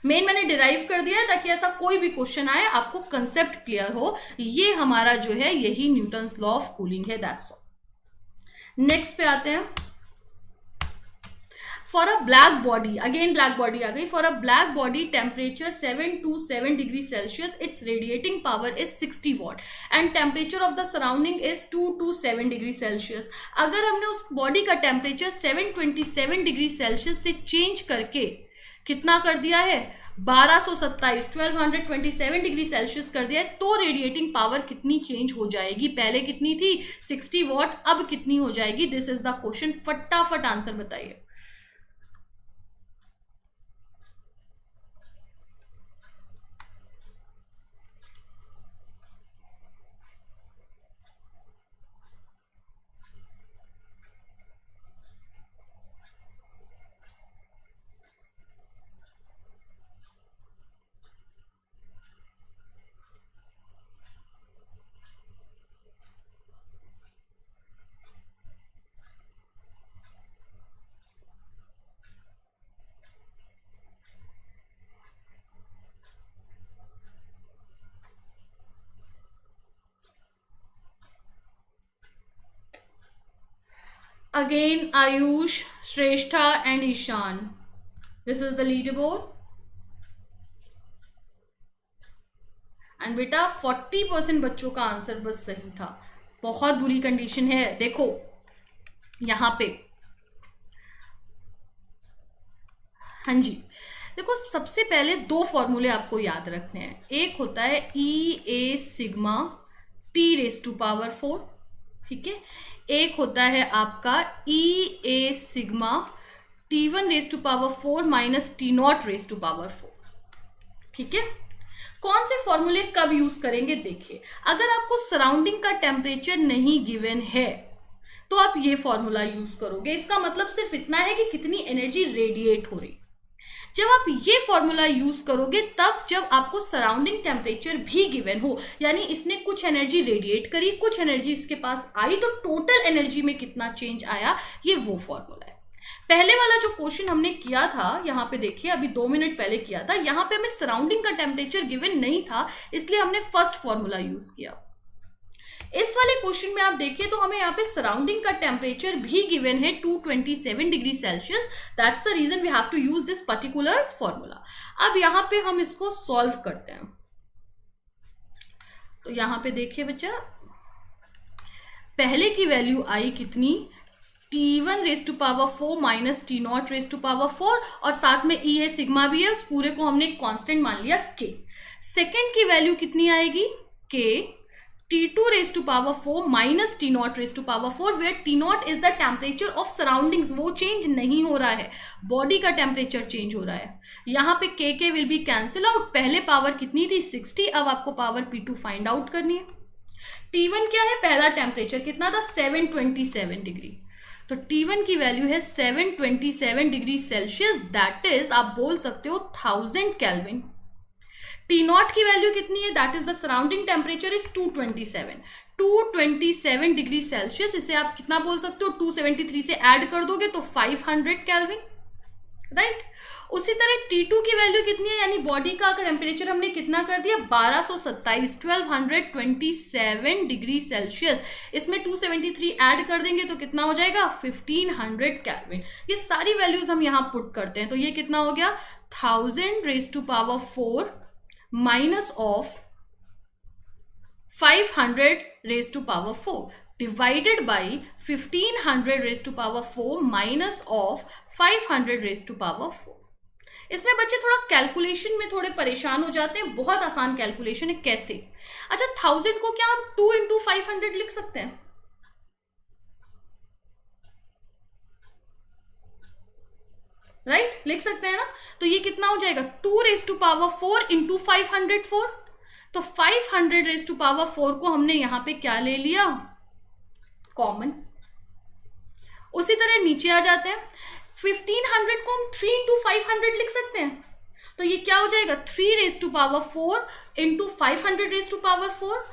मेन मैंने डिराइव कर दिया है ताकि ऐसा कोई भी क्वेश्चन आए आपको कंसेप्ट क्लियर हो। ये हमारा जो है यही न्यूटन्स लॉ ऑफ कूलिंग है, दैट्स ऑल। नेक्स्ट पे आते हैं। For a black body, again black body आ गई। For a black body temperature 7 to 7 degree Celsius, its radiating power is 60 watt and temperature of the surrounding is 2 to 7 degree Celsius. अगर हमने उस body का temperature 727 degree Celsius से change करके कितना कर दिया है, 1227 डिग्री सेल्सियस कर दिया है, तो रेडिएटिंग पावर कितनी चेंज हो जाएगी? पहले कितनी थी, 60 वॉट, अब कितनी हो जाएगी? This is the question. फटाफट आंसर बताइए। Again, Ayush, Shrestha and Ishan. This is the leaderboard. And बेटा 40% बच्चों का आंसर बस सही था। बहुत बुरी कंडीशन है। देखो यहाँ पे, हाँ जी, देखो सबसे पहले दो फॉर्मूले आपको याद रखने हैं। एक होता है E A सिग्मा T⁴, ठीक है। एक होता है आपका E A sigma T⁴ minus T⁴, ठीक है। कौन से फॉर्मूले कब यूज करेंगे, देखिए अगर आपको सराउंडिंग का टेम्परेचर नहीं गिवन है तो आप ये फॉर्मूला यूज करोगे। इसका मतलब सिर्फ इतना है कि कितनी एनर्जी रेडिएट हो रही। जब आप ये फॉर्मूला यूज करोगे तब जब आपको सराउंडिंग टेम्परेचर भी गिवन हो, यानी इसने कुछ एनर्जी रेडिएट करी, कुछ एनर्जी इसके पास आई, तो टोटल एनर्जी में कितना चेंज आया, ये वो फॉर्मूला है। पहले वाला जो क्वेश्चन हमने किया था, यहाँ पे देखिए अभी 2 मिनट पहले किया था, यहाँ पे हमें सराउंडिंग का टेम्परेचर गिवन नहीं था, इसलिए हमने फर्स्ट फॉर्मूला यूज किया। इस वाले क्वेश्चन में आप देखिए तो हमें यहाँ पे सराउंडिंग का टेम्परेचर भी गिवन है 227 degree Celsius. That's the reason we have to use this particular formula. अब यहाँ पे हम इसको सॉल्व करते हैं। तो यहाँ पे देखिए बच्चा, पहले की वैल्यू आई कितनी, T1 raise to power 4 minus T0 raise to power 4, और साथ में E है, सिग्मा भी है, उस पूरे को हमने कांस्टेंट मान लिया K। सेकेंड की वैल्यू कितनी आएगी? K T2 raised to power 4 minus T0 raised to power 4, where T0 is the temperature of surroundings, वो चेंज नहीं हो रहा है, बॉडी का टेम्परेचर चेंज हो रहा है। यहाँ पे K will be cancel out. पहले पावर कितनी थी? 60, अब आपको पावर P2 फाइंड आउट करनी है। T1 क्या है? पहला टेम्परेचर कितना था? 727 डिग्री। तो T1 की वैल्यू है 727 डिग्री सेल्सियस, दैट इज आप बोल सकते हो 1000 केल्विन। T0 की वैल्यू कितनी है? That is the surrounding temperature is 227 degree Celsius. इसे आप कितना बोल सकते हो? 273 से ऐड कर दोगे तो 500 केल्विन, राइट। उसी तरह T2 की वैल्यू कितनी है? यानी बॉडी का टेम्परेचर हमने कितना कर दिया? 1227 डिग्री सेल्सियस। इसमें 273 ऐड कर देंगे तो कितना हो जाएगा? 1500 केल्विन। ये सारी वैल्यूज हम यहाँ पुट करते हैं तो ये कितना हो गया? 1000 raise to power 4 minus of 500 raise to power 4 divided by 1500 raise to power 4 minus of 500 raise to power 4। इसमें बच्चे थोड़ा कैलकुलेशन में थोड़े परेशान हो जाते हैं, बहुत आसान कैलकुलेशन है। कैसे? अच्छा, 1000 को क्या हम 2 इंटू 500 लिख सकते हैं? राइट, लिख सकते हैं ना। तो ये कितना हो जाएगा? 2 रेज टू पावर 4 इंटू 504। तो 500 रेज टू पावर 4 को हमने यहां पे क्या ले लिया? कॉमन। उसी तरह नीचे आ जाते हैं, 1500 को हम 3 इंटू 500 लिख सकते हैं। तो ये क्या हो जाएगा? 3 raise to power 4 into 500 raise to power 4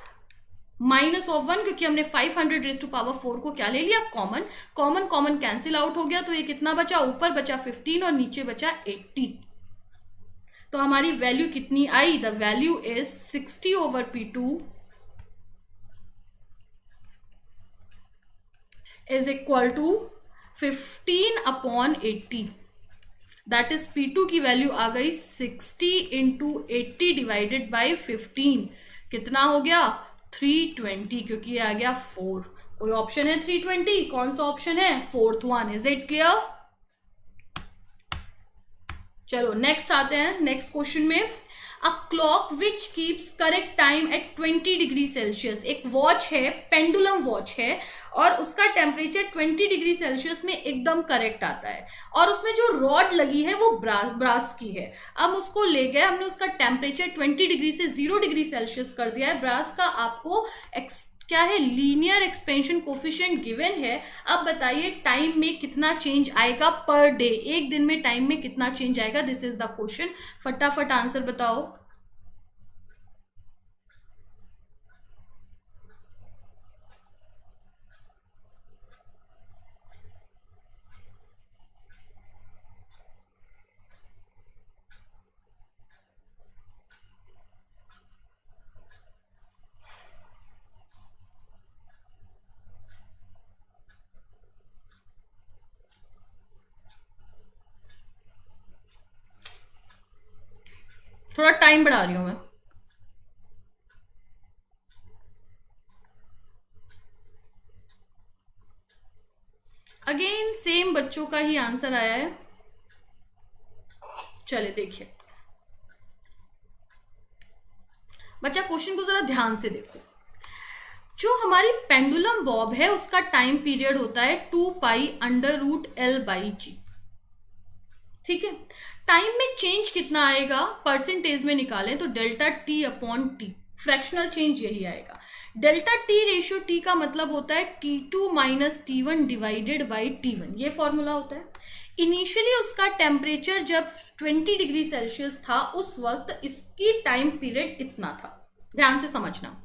minus of 1, क्योंकि हमने 500 रेज टू पावर 4 को क्या ले लिया? Common. Common common cancel out हो गया, तो ये कितना बचा? ऊपर बचा 15 और नीचे बचा 80। तो हमारी वैल्यू कितनी आई? The value is 60 over P2 is equal to 15 upon 80। That is P2 की वैल्यू आ गई 60 इंटू 80 डिवाइडेड बाई 15। कितना हो गया? 320, क्योंकि ये आ गया 4। कोई ऑप्शन है 320? कौन सा ऑप्शन है? 4th one. Is it clear? चलो नेक्स्ट आते हैं। नेक्स्ट क्वेश्चन में, a clock which keeps correct time at 20 degree Celsius. एक वॉच है, पेंडुलम वॉच है, और उसका टेम्परेचर 20 डिग्री सेल्सियस में एकदम करेक्ट आता है, और उसमें जो रॉड लगी है वो ब्रास की है। अब उसको ले गए हमने, उसका टेम्परेचर 20 डिग्री से 0 डिग्री सेल्सियस कर दिया है। ब्रास का आपको क्या है? लीनियर एक्सपेंशन कोफिशिएंट गिवन है। अब बताइए टाइम में कितना चेंज आएगा पर डे, एक दिन में टाइम में कितना चेंज आएगा? This is the question. फटाफट आंसर बताओ। थोड़ा टाइम बढ़ा रही हूं मैं। अगेन सेम बच्चों का ही आंसर आया है। चले देखिए बच्चा, क्वेश्चन को जरा ध्यान से देखो। जो हमारी पेंडुलम बॉब है उसका टाइम पीरियड होता है 2 pi under root L by G। ठीक है, टाइम में चेंज कितना आएगा परसेंटेज में निकालें तो delta T upon T, fractional change यही आएगा। डेल्टा T रेशियो T का मतलब होता है T2 minus T1 divided by T1, ये फॉर्मूला होता है। इनिशियली उसका टेम्परेचर जब 20 डिग्री सेल्सियस था उस वक्त इसकी टाइम पीरियड इतना था, ध्यान से समझना।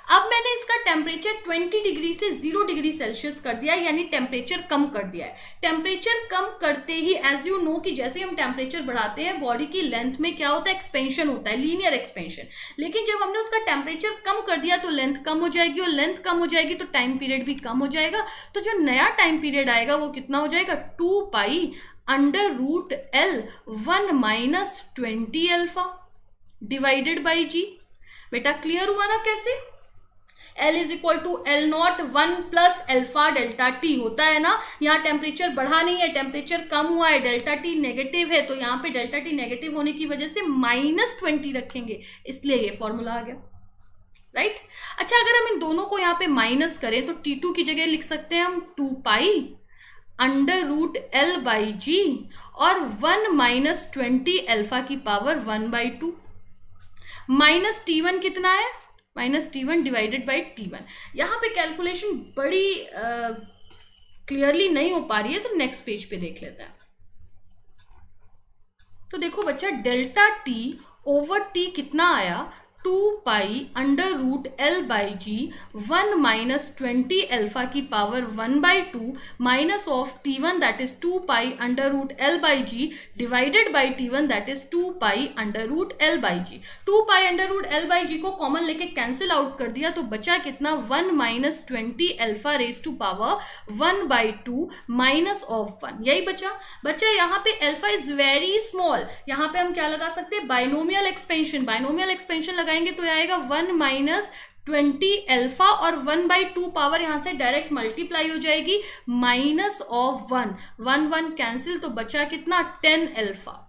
अब मैंने इसका टेम्परेचर 20 डिग्री से 0 डिग्री सेल्सियस कर दिया, यानी टेम्परेचर कम कर दिया है। टेम्परेचर कम करते ही एज यू नो कि जैसे हम टेम्परेचर बढ़ाते हैं बॉडी की लेंथ में क्या होता है? एक्सपेंशन होता है, लीनियर एक्सपेंशन। लेकिन जब हमने उसका टेम्परेचर कम कर दिया तो लेंथ कम हो जाएगी, और लेंथ कम हो जाएगी तो टाइम पीरियड भी कम हो जाएगा। तो जो नया टाइम पीरियड आएगा वो कितना हो जाएगा? 2 pi under root L 1 minus 20 alpha divided by G। बेटा क्लियर हुआ ना कैसे? L is equal to L naught 1 plus alpha delta T होता है ना। यहाँ टेम्परेचर बढ़ा नहीं है, टेम्परेचर कम हुआ है, डेल्टा टी नेगेटिव है, तो यहाँ पे डेल्टा टी नेगेटिव होने की वजह से -20 रखेंगे, इसलिए ये फॉर्मूला आ गया, राइट। अच्छा, अगर हम इन दोनों को यहाँ पे माइनस करें तो T2 की जगह लिख सकते हैं हम 2 pi under root L by G और 1 माइनस 20 अल्फा की पावर 1/2 माइनस T1 कितना है, minus T1 divided by T1। यहाँ पे कैलकुलेशन बड़ी क्लियरली नहीं हो पा रही है, तो नेक्स्ट पेज पे देख लेते हैं। तो देखो बच्चा, डेल्टा टी ओवर टी कितना आया, 2 pi under root L by G 1 minus 20 alpha की power 1/2 minus of T1 that is 2 pi under root L by G divided by T1 that is 2 pi under root L by G. 2 pi under root L by G को common लेके cancel out कर दिया, तो बचा कितना, 1 minus 20 alpha raise to power 1/2 minus of 1, यही बचा। यहाँ पे अल्फा इज वेरी स्मॉल, यहाँ पे हम क्या लगा सकते हैं, बाइनोमियल एक्सपेंशन। बाइनोमियल एक्सपेंशन लगाएंगे तो आएगा 1 माइनस 20 अल्फा और 1/2 पावर यहां से डायरेक्ट मल्टीप्लाई हो जाएगी, माइनस ऑफ 1 कैंसिल, तो बचा कितना, 10 अल्फा।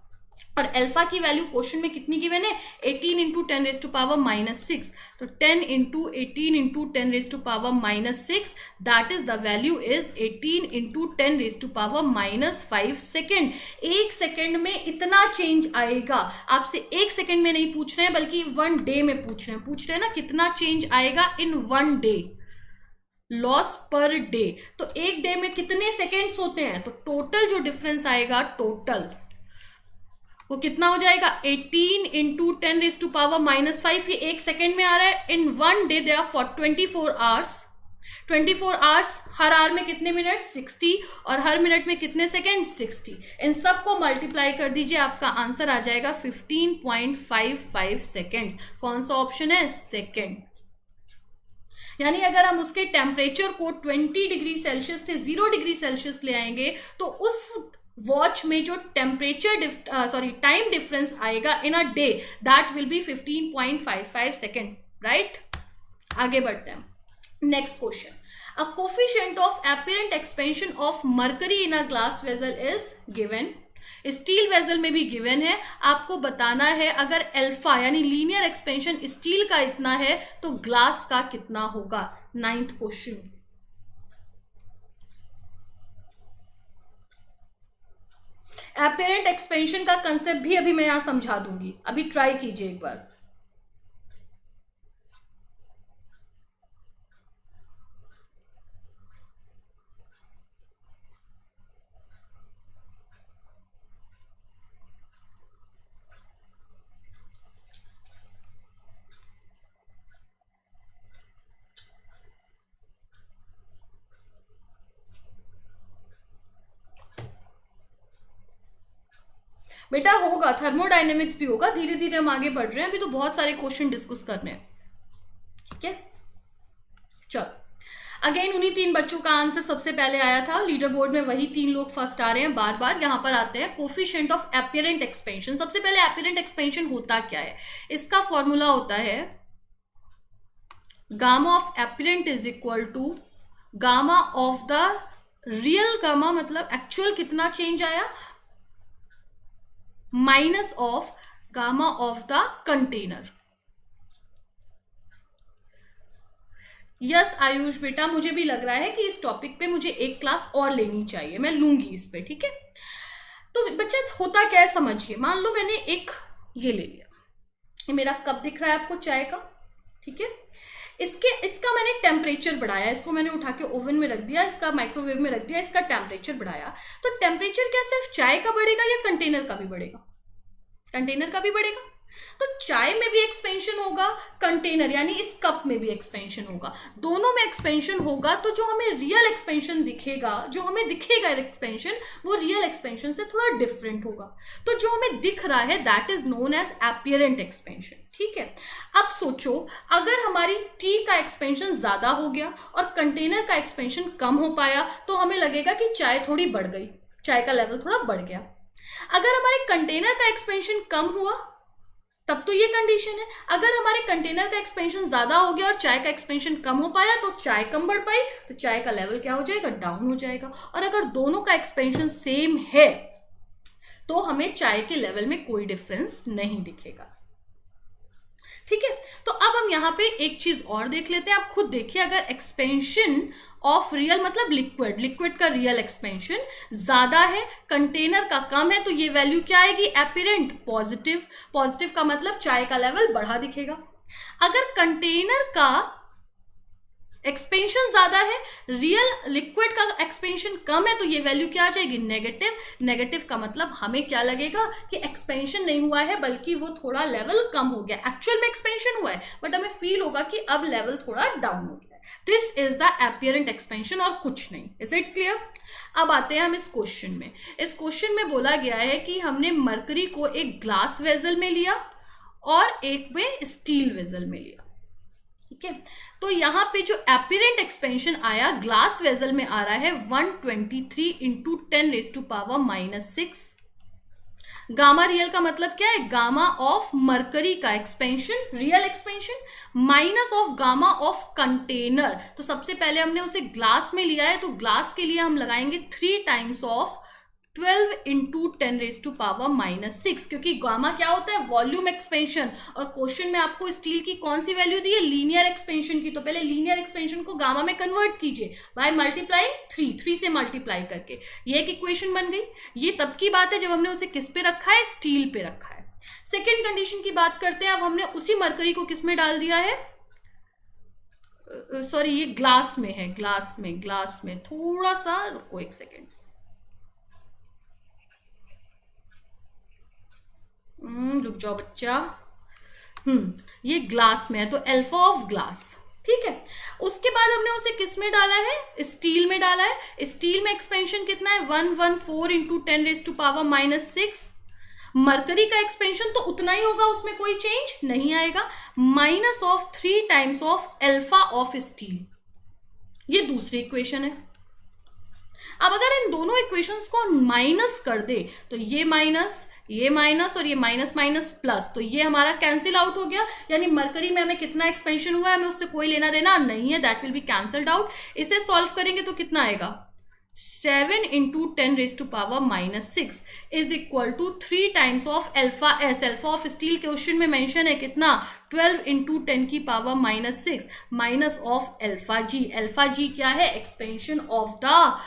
और अल्फा की वैल्यू क्वेश्चन में कितनी गिवन है, 18 इंटू 10 रेज टू पावर -6, तो 10 into 18 into 10 raise to power -6, that is the value is 18 into 10 raise to power -5 second. 1 second में इतना चेंज आएगा, आपसे 1 सेकेंड में नहीं पूछ रहे हैं बल्कि 1 डे में पूछ रहे हैं ना, कितना चेंज आएगा इन 1 डे, लॉस पर डे। तो 1 डे में कितने सेकेंड्स होते हैं, तो टोटल जो डिफरेंस आएगा, टोटल वो कितना हो जाएगा, 18 इंटू 10 रेज टू पावर -5, ये 1 सेकेंड में आ रहा है। In 1 day they are 24 hours, 24 hours, हर आवर में कितने मिनट, 60, और हर मिनट में कितने सेकेंड, 60। इन सबको मल्टीप्लाई कर दीजिए, आपका आंसर आ जाएगा 15.55 सेकेंड्स। कौन सा ऑप्शन है, सेकेंड। यानी अगर हम उसके टेम्परेचर को 20 डिग्री सेल्सियस से 0 डिग्री सेल्सियस ले आएंगे, तो उस वॉच में जो टेम्परेचर टाइम डिफरेंस आएगा in a day, that will be 15.55 second, right. आगे बढ़ते हैं, next question. A coefficient of apparent expansion of mercury in a glass vessel is given. Steel vessel में भी गिवन है, आपको बताना है अगर अल्फा यानी लीनियर एक्सपेंशन स्टील का इतना है तो ग्लास का कितना होगा। 9th question. अपीरेंट एक्सपेंशन का कंसेप्ट भी अभी मैं यहां समझा दूंगी, अभी ट्राई कीजिए एक बार। बेटा होगा, थर्मोडायनेमिक्स भी होगा, धीरे धीरे हम आगे बढ़ रहे हैं, अभी तो बहुत सारे क्वेश्चन डिस्कस करने हैं, ठीक है। चलो, अगेन उन्हीं 3 बच्चों का आंसर सबसे पहले आया था, लीडर बोर्ड में वही 3 लोग फर्स्ट आ रहे हैं बार बार। यहां पर आते हैं कोफिशिएंट ऑफ अपीरेंट एक्सपेंशन। सबसे पहले अपीरेंट एक्सपेंशन होता क्या है, इसका फॉर्मूला होता है gamma of apparent is equal to gamma of the real, gamma मतलब एक्चुअल कितना चेंज आया, minus of gamma of the container. Yes Ayush बेटा, मुझे भी लग रहा है कि इस टॉपिक पे मुझे एक क्लास और लेनी चाहिए, मैं लूंगी इस पे, ठीक है। तो बच्चा होता क्या है समझिए, मान लो मैंने एक ये ले लिया, ये मेरा कप दिख रहा है आपको चाय का, ठीक है। इसका मैंने टेम्परेचर बढ़ाया, इसको मैंने उठा के ओवन में रख दिया, इसका माइक्रोवेव में रख दिया, इसका टेम्परेचर बढ़ाया। तो टेम्परेचर क्या सिर्फ चाय का बढ़ेगा या कंटेनर का भी बढ़ेगा, कंटेनर का भी बढ़ेगा। तो चाय में भी एक्सपेंशन होगा, कंटेनर यानी इस कप में भी एक्सपेंशन होगा, दोनों में एक्सपेंशन होगा। तो जो हमें रियल एक्सपेंशन दिखेगा, जो हमें दिखेगा एक्सपेंशन, वो रियल एक्सपेंशन से थोड़ा डिफरेंट होगा। तो जो हमें दिख रहा है that is known as apparent expansion, ठीक है। अब सोचो अगर हमारी टी का एक्सपेंशन ज्यादा हो गया और कंटेनर का एक्सपेंशन कम हो पाया, तो हमें लगेगा कि चाय थोड़ी बढ़ गई, चाय का लेवल थोड़ा बढ़ गया। अगर हमारे कंटेनर का एक्सपेंशन कम हुआ तब तो ये कंडीशन है। अगर हमारे कंटेनर का एक्सपेंशन ज्यादा हो गया और चाय का एक्सपेंशन कम हो पाया तो चाय कम बढ़ पाई, तो चाय का लेवल क्या हो जाएगा, डाउन हो जाएगा। और अगर दोनों का एक्सपेंशन सेम है तो हमें चाय के लेवल में कोई डिफरेंस नहीं दिखेगा। ठीक है, तो अब हम यहां पे एक चीज और देख लेते हैं। आप खुद देखिए, अगर एक्सपेंशन ऑफ रियल मतलब लिक्विड, लिक्विड का रियल एक्सपेंशन ज्यादा है, कंटेनर का कम है, तो ये वैल्यू क्या आएगी, एपिरेंट पॉजिटिव। पॉजिटिव का मतलब चाय का लेवल बढ़ा दिखेगा। अगर कंटेनर का एक्सपेंशन ज्यादा है, रियल लिक्विड का एक्सपेंशन कम है, तो ये वैल्यू क्या आ जाएगी, नेगेटिव। नेगेटिव का मतलब हमें क्या लगेगा कि एक्सपेंशन नहीं हुआ है बल्कि वो थोड़ा लेवल कम हो गया। एक्चुअल में एक्सपेंशन हुआ है बट हमें फील होगा कि अब लेवल थोड़ा डाउन हो गया है। This is the apparent expansion और कुछ नहीं। Is it clear? अब आते हैं हम इस क्वेश्चन में। इस क्वेश्चन में बोला गया है कि हमने मरकरी को एक ग्लास वेजल में लिया और एक में स्टील वेजल में लिया। ठीक है, तो यहां पे जो एपिरेंट एक्सपेंशन आया ग्लास वेजल में आ रहा है 123 इंटू 10⁻⁻6। गामा रियल का मतलब क्या है, गामा ऑफ मरकरी का expansion, real expansion, minus of gamma of container. तो सबसे पहले हमने उसे ग्लास में लिया है, तो ग्लास के लिए हम लगाएंगे 3 टाइम्स ऑफ 12 इंटू 10⁻⁻6, क्योंकि गामा क्या होता है, वॉल्यूम एक्सपेंशन। और क्वेश्चन में आपको स्टील की कौन सी वैल्यू दी है, लीनियर एक्सपेंशन की। तो पहले लीनियर एक्सपेंशन को गामा में कन्वर्ट कीजिए बाय मल्टीप्लाइंग 3 से मल्टीप्लाई करके, ये एक इक्वेशन बन गई। ये तब की बात है जब हमने उसे किस पे रखा है, स्टील पे रखा है। सेकेंड कंडीशन की बात करते हैं। अब हमने उसी मरकरी को किस में डाल दिया है, सॉरी ये ग्लास में है, ग्लास में थोड़ा सा रुको एक सेकेंड, रुक जाओ बच्चा। ये ग्लास में है तो अल्फा ऑफ ग्लास। ठीक है, उसके बाद हमने उसे किस में डाला है, स्टील में डाला है। स्टील में एक्सपेंशन कितना है, 114 इंटू 10⁻⁻6। मरकरी का एक्सपेंशन तो उतना ही होगा, उसमें कोई चेंज नहीं आएगा, minus of 3 times of alpha of steel. ये दूसरी इक्वेशन है। अब अगर इन दोनों इक्वेशंस को माइनस कर दे तो ये माइनस और ये माइनस माइनस प्लस, तो ये हमारा कैंसिल आउट हो गया। यानी मरकरी में हमें कितना एक्सपेंशन हुआ है, हमें उससे कोई लेना देना नहीं है, that will be cancelled out. इसे सॉल्व करेंगे तो कितना आएगा, 7 into 10⁻⁻6 is equal to 3 times of alpha S. Alpha of steel question में मेंशन है कितना, 12 इंटू 10⁻⁻6 minus of alpha G. Alpha G क्या है, expansion of the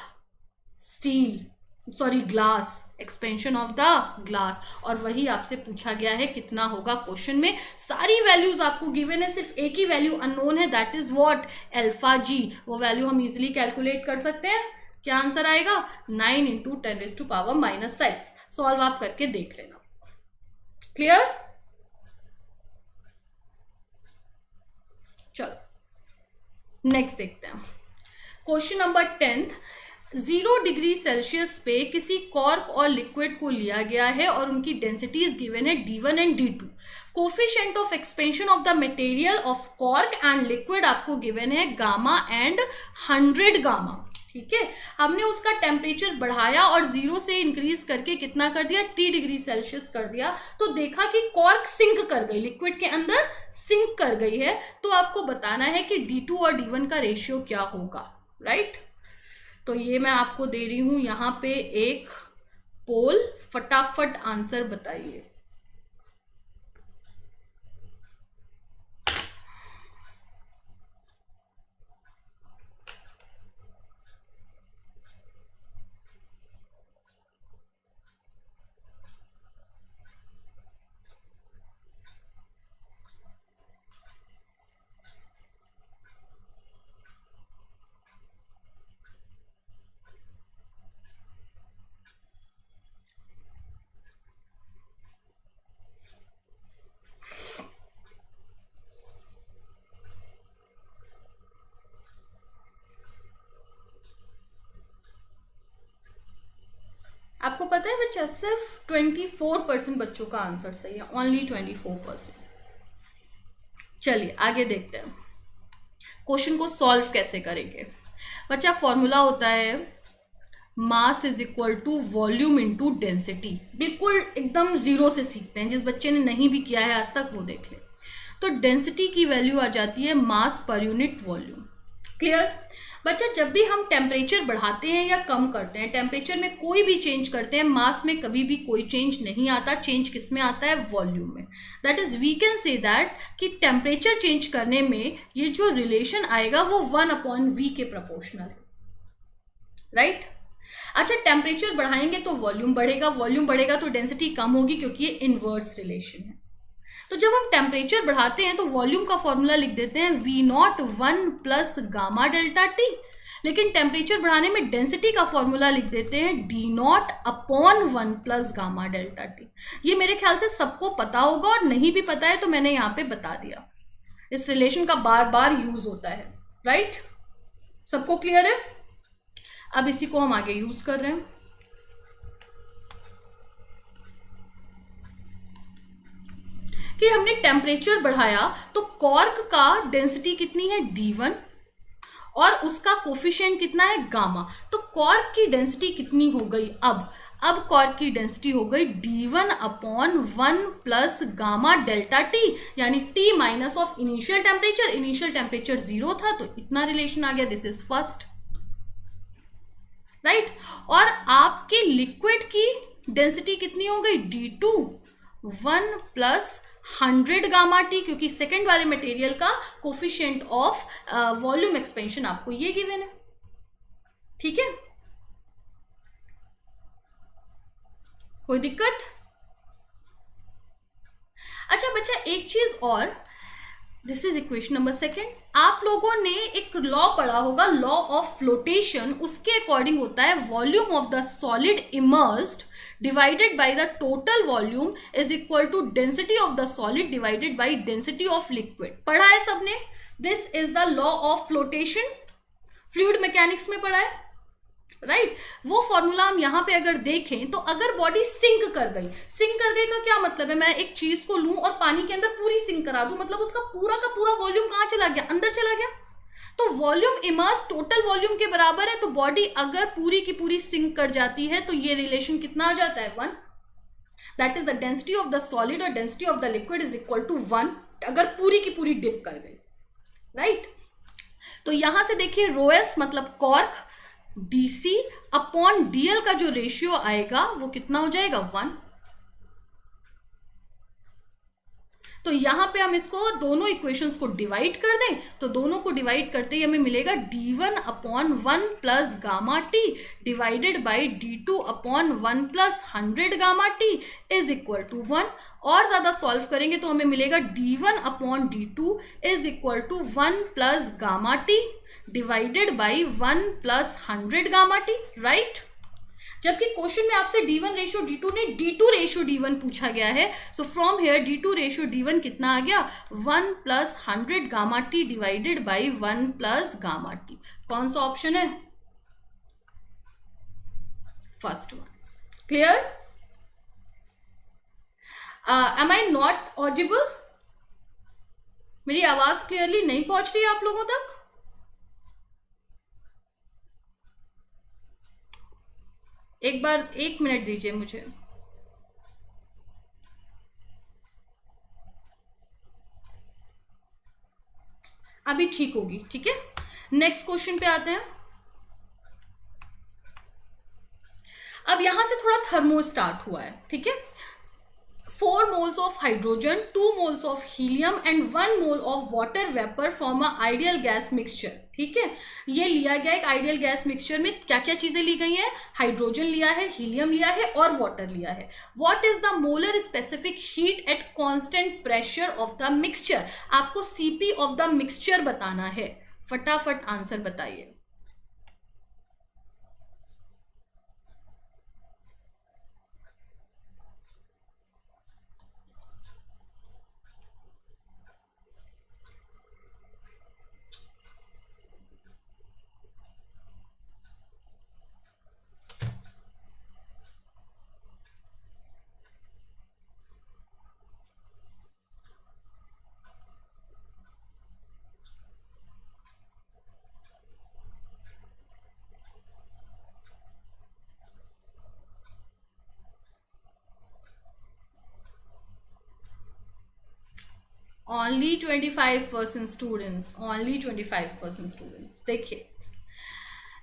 steel, sorry glass, expansion of the glass. और वही आपसे पूछा गया है कितना होगा क्वेश्चन में। सारी वैल्यूज आपको गिवन है, सिर्फ एक ही वैल्यू अननोन है, दैट इज व्हाट, अल्फा जी। वो वैल्यू हम इजीली कैलकुलेट कर सकते हैं। क्या आंसर आएगा, 9 इंटू 10⁻⁻6। सॉल्व आप करके देख लेना। क्लियर? चलो नेक्स्ट देखते हैं क्वेश्चन नंबर 10। 0 डिग्री सेल्सियस पे किसी कॉर्क और लिक्विड को लिया गया है और उनकी डेंसिटीज गिवन है D1 and D2। Coefficient of expansion of the material of cork and liquid आपको गिवन है गामा एंड 100 गामा। ठीक है, हमने उसका टेम्परेचर बढ़ाया और 0 से इंक्रीज करके कितना कर दिया, T डिग्री सेल्सियस कर दिया। तो देखा कि कॉर्क सिंक कर गई, लिक्विड के अंदर सिंक कर गई है। तो आपको बताना है कि D2 और D1 का रेशियो क्या होगा, राइट? तो ये मैं आपको दे रही हूं यहां पे एक पोल, फटाफट आंसर बताइए। आपको पता है बच्चा, सिर्फ 24% बच्चों का आंसर सही है, ओनली 24%। चलिए आगे देखते हैं क्वेश्चन को सॉल्व कैसे करेंगे। बच्चा फॉर्मूला होता है mass is equal to volume into density. बिल्कुल एकदम जीरो से सीखते हैं, जिस बच्चे ने नहीं भी किया है आज तक वो देख ले। तो डेंसिटी की वैल्यू आ जाती है मास पर यूनिट वॉल्यूम। क्लियर बच्चा? जब भी हम टेम्परेचर बढ़ाते हैं या कम करते हैं, टेम्परेचर में कोई भी चेंज करते हैं, मास में कभी भी कोई चेंज नहीं आता। चेंज किस में आता है? वॉल्यूम में। That is we can say that कि टेम्परेचर चेंज करने में ये जो रिलेशन आएगा वो 1/v के प्रोपोर्शनल है, राइट? अच्छा, टेम्परेचर बढ़ाएंगे तो वॉल्यूम बढ़ेगा, वॉल्यूम बढ़ेगा तो डेंसिटी कम होगी, क्योंकि ये इनवर्स रिलेशन है। तो जब हम टेम्परेचर बढ़ाते हैं तो वॉल्यूम का फॉर्मूला लिख देते हैं V0 1 plus gamma delta T, लेकिन टेम्परेचर बढ़ाने में डेंसिटी का फॉर्मूला लिख देते हैं D0 upon 1 plus gamma delta T. ये मेरे ख्याल से सबको पता होगा, और नहीं भी पता है तो मैंने यहाँ पे बता दिया। इस रिलेशन का बार बार यूज होता है, राइट? सबको क्लियर है? अब इसी को हम आगे यूज कर रहे हैं। कि हमने टेम्परेचर बढ़ाया तो कॉर्क का डेंसिटी कितनी है? D1, और उसका कोफिशिएंट कितना है? गामा। तो कॉर्क की डेंसिटी कितनी हो गई? अब कॉर्क की डेंसिटी हो गई D1 upon 1 plus gamma delta T, यानी T minus of initial temperature. Initial temperature 0 था तो इतना रिलेशन आ गया। This is first, right? और आपके लिक्विड की डेंसिटी कितनी हो गई? D2 1 प्लस 100 गामा टी, क्योंकि सेकेंड वाले मटेरियल का कोफिशिएंट ऑफ वॉल्यूम एक्सपेंशन आपको ये गिवन है। ठीक है, कोई दिक्कत? अच्छा बच्चा, एक चीज और, this is equation number second. आप लोगों ने एक लॉ पढ़ा होगा, लॉ ऑफ फ्लोटेशन। उसके अकॉर्डिंग होता है volume of the solid immersed divided by the total volume is equal to density of the solid divided by density of liquid। पढ़ा है सबने? This is the law of flotation, fluid mechanics में पढ़ा है, right? वो formula हम यहाँ पे अगर देखें तो अगर बॉडी सिंक कर गई का क्या मतलब है? मैं एक चीज को लूं और पानी के अंदर पूरी सिंक करा दूं, मतलब उसका पूरा का पूरा वॉल्यूम कहाँ चला गया? अंदर चला गया। तो वॉल्यूम इमर्स टोटल वॉल्यूम के बराबर है। तो बॉडी अगर पूरी की पूरी सिंक कर जाती है तो ये रिलेशन कितना आ जाता है? 1। That is the density of the solid और density of the liquid is equal to 1, अगर पूरी की पूरी डिप कर गई, राइट? तो यहां से देखिए, रोएस मतलब कॉर्क, डीसी अपॉन डीएल का जो रेशियो आएगा वो कितना हो जाएगा? 1। तो यहां पे हम इसको दोनों इक्वेशंस को डिवाइड कर दें, तो दोनों को डिवाइड करते ही हमें मिलेगा D1 upon 1 plus gamma T divided by D2 upon 1 plus 100 gamma T is equal to 1। और ज्यादा सॉल्व करेंगे तो हमें मिलेगा D1 upon D2 is equal to 1 plus gamma T divided by 1 plus 100 gamma T, right? जबकि question में आपसे D1 ratio D2 ने D2 रेशियो D1 पूछा गया है। So from here D2 ratio D1 कितना आ गया? 1 plus 100 gamma T divided by 1 plus gamma T. कौन सा ऑप्शन है? First one. Clear? Am I not audible? मेरी आवाज क्लियरली नहीं पहुंच रही है आप लोगों तक? एक बार 1 मिनट दीजिए मुझे। अभी ठीक होगी, ठीक है? नेक्स्ट क्वेश्चन पे आते हैं। अब यहां से थोड़ा थर्मो स्टार्ट हुआ है, ठीक है? 4 moles of hydrogen, 2 moles of helium and 1 mole of water vapor form a ideal gas mixture। ठीक है, ये लिया गया एक आइडियल गैस मिक्सचर में क्या क्या चीजें ली गई हैं? हाइड्रोजन लिया है, हीलियम लिया है और वाटर लिया है। What is the molar specific heat at constant pressure of the mixture? आपको सीपी ऑफ द मिक्सचर बताना है। फटाफट आंसर बताइए। Only 25% students, only 25% students. देखिए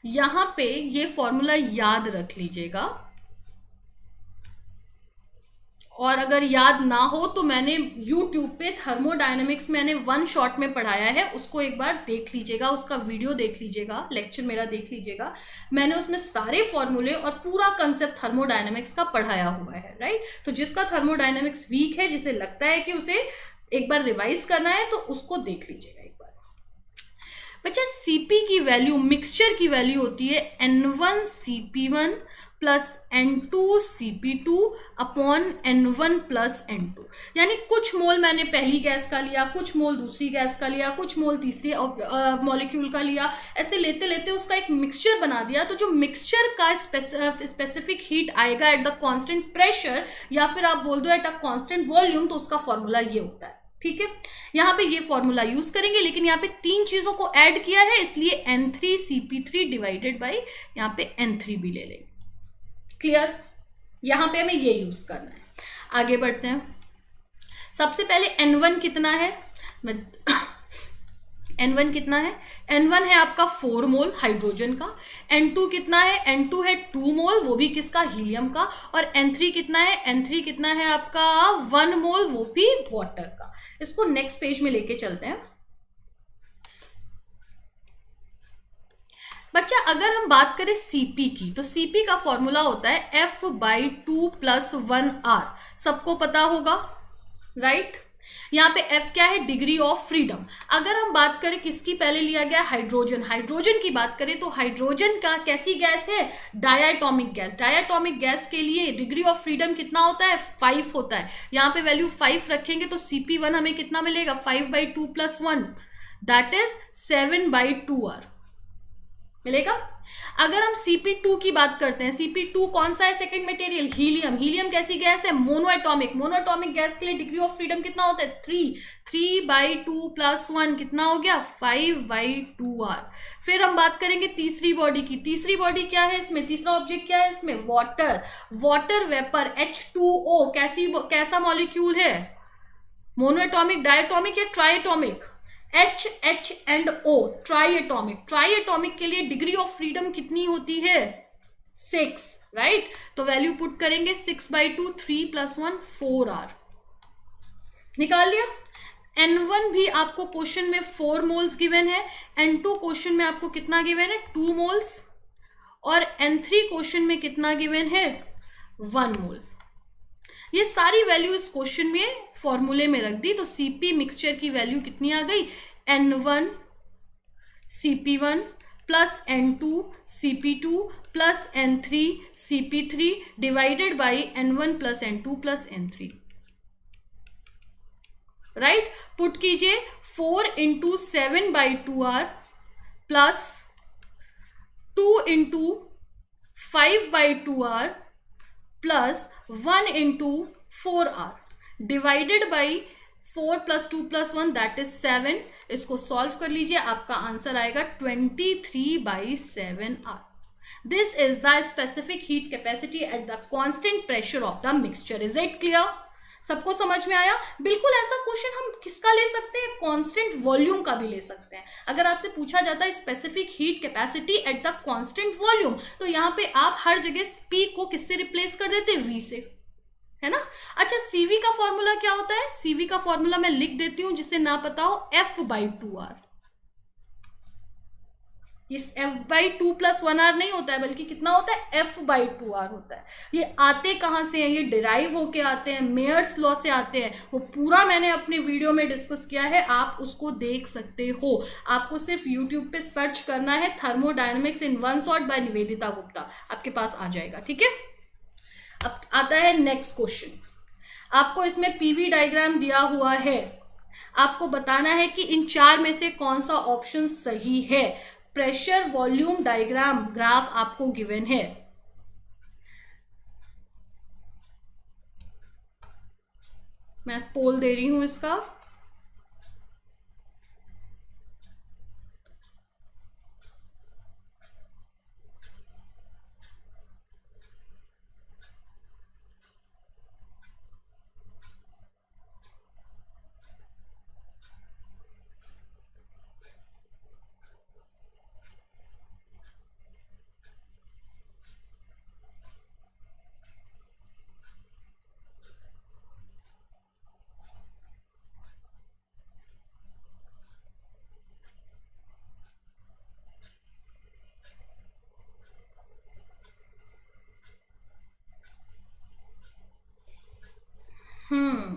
यहां पे ये फॉर्मूला याद रख लीजिएगा, और अगर याद ना हो तो मैंने YouTube पे थर्मोडायनेमिक्स मैंने वन शॉट में पढ़ाया है, उसको एक बार देख लीजिएगा, उसका वीडियो देख लीजिएगा, लेक्चर मेरा देख लीजिएगा। मैंने उसमें सारे फॉर्मूले और पूरा कंसेप्ट थर्मोडायनेमिक्स का पढ़ाया हुआ है, राइट। तो जिसका थर्मोडायनेमिक्स वीक है, जिसे लगता है कि उसे एक बार रिवाइज करना है, तो उसको देख लीजिएगा एक बार। बच्चा सीपी की वैल्यू, मिक्सचर की वैल्यू होती है N1 CP1 plus N2 CP2 upon N1 plus N2। यानी कुछ मोल मैंने पहली गैस का लिया, कुछ मोल दूसरी गैस का लिया, कुछ मोल तीसरी मॉलिक्यूल का लिया, ऐसे लेते लेते उसका एक मिक्सचर बना दिया। तो जो मिक्सचर का स्पेसिफिक हीट आएगा एट द कांस्टेंट प्रेशर, या फिर आप बोल दो एट अ कांस्टेंट वॉल्यूम, तो उसका फॉर्मूला ये होता है, ठीक है। यहां पे ये फॉर्मूला यूज करेंगे, लेकिन यहाँ पे तीन चीजों को ऐड किया है, इसलिए N3 CP3 डिवाइडेड बाई यहाँ पे N3 भी ले लेंगे। क्लियर? यहां पे हमें ये यूज करना है। आगे बढ़ते हैं। सबसे पहले N1 कितना है, N1 कितना है? N1 है आपका 4 मोल हाइड्रोजन का। N2 कितना है? N2 है 2 मोल, वो भी किसका? हीलियम का। और N3 कितना है? N3 कितना है आपका 1 मोल, वो भी वाटर का। इसको नेक्स्ट पेज में लेके चलते हैं। बच्चा अगर हम बात करें सीपी की, तो सीपी का फॉर्मूला होता है F/2 + 1R। सबको पता होगा, राइट। यहाँ पे F क्या है? Degree of freedom. अगर हम बात करें किसकी, पहले लिया गया हाइड्रोजन, हाइड्रोजन की बात करें तो हाइड्रोजन का कैसी गैस है? Diatomic gas. डायटोमिक गैस के लिए डिग्री ऑफ फ्रीडम कितना होता है? 5 होता है। यहाँ पे वैल्यू 5 रखेंगे तो CP1 हमें कितना मिलेगा? 5/2 + 1, दैट इज 7/2R मिलेगा। अगर हम CP2 की बात करते हैं, CP2 कौन सा है? Second material, helium. हीलियम कैसी गैस है? मोनोएटॉमिक। मोनोएटॉमिक गैस के लिए डिग्री ऑफ फ्रीडम कितना होता है? 3। 3/2 + 1 कितना हो गया? 5/2R। फिर हम बात करेंगे तीसरी बॉडी की। तीसरी बॉडी क्या है इसमें? तीसरा ऑब्जेक्ट क्या है इसमें? वाटर। वाटर वेपर H2O कैसा मॉलिक्यूल है? मोनोएटॉमिक, डायटोमिक या ट्राइएटॉमिक? HH&O, triatomic. ट्राइएटॉमिक के लिए डिग्री ऑफ फ्रीडम कितनी होती है? 6, राइट। तो वैल्यू पुट करेंगे 6/2, 3 + 1 4R। निकाल लिया। N1 भी आपको क्वेश्चन में 4 मोल्स गिवन है, N2 क्वेश्चन में आपको कितना गिवन है? 2 मोल्स, और N3 क्वेश्चन में कितना गिवन है? 1 मोल। ये सारी वैल्यू इस क्वेश्चन में फॉर्मूले में रख दी, तो सीपी मिक्सचर की वैल्यू कितनी आ गई? N1 CP1 plus N2 CP2 plus N3 CP3 divided by N1 plus N2 plus N3, right. Put कीजिए 4 × 7/2R plus 2 × 5/2R plus 1 × 4R divided by 4 + 2 + 1 that is 7। इसको सॉल्व कर लीजिए, आपका आंसर आएगा 23/7R। This is the specific heat capacity at the constant pressure of the mixture. Is it clear? सबको समझ में आया? बिल्कुल ऐसा क्वेश्चन हम किसका ले सकते हैं? कांस्टेंट वॉल्यूम का भी ले सकते हैं। अगर आपसे पूछा जाता है specific heat capacity at the constant volume, तो यहाँ पे आप हर जगह P को किससे रिप्लेस कर देते? V से, है ना। अच्छा, CV का फॉर्मूला क्या होता है? CV का फॉर्मूला मैं लिख देती हूं, जिसे ना पता हो, F/2R। ये F/2 + 1R नहीं होता है, बल्कि कितना होता है? F/2R होता है। ये आते कहां से हैं? ये डिराइव होके आते हैं, मेयर्स लॉ से आते हैं। वो पूरा मैंने अपने वीडियो में डिस्कस किया है, आप उसको देख सकते हो। आपको सिर्फ YouTube पे सर्च करना है thermodynamics in one shot bye Nivedita Gupta, आपके पास आ जाएगा, ठीक है। अब आता है नेक्स्ट क्वेश्चन। आपको इसमें PV डायग्राम दिया हुआ है, आपको बताना है कि इन चार में से कौन सा ऑप्शन सही है। प्रेशर वॉल्यूम डायग्राम ग्राफ आपको गिवन है। मैं पोल दे रही हूं इसका।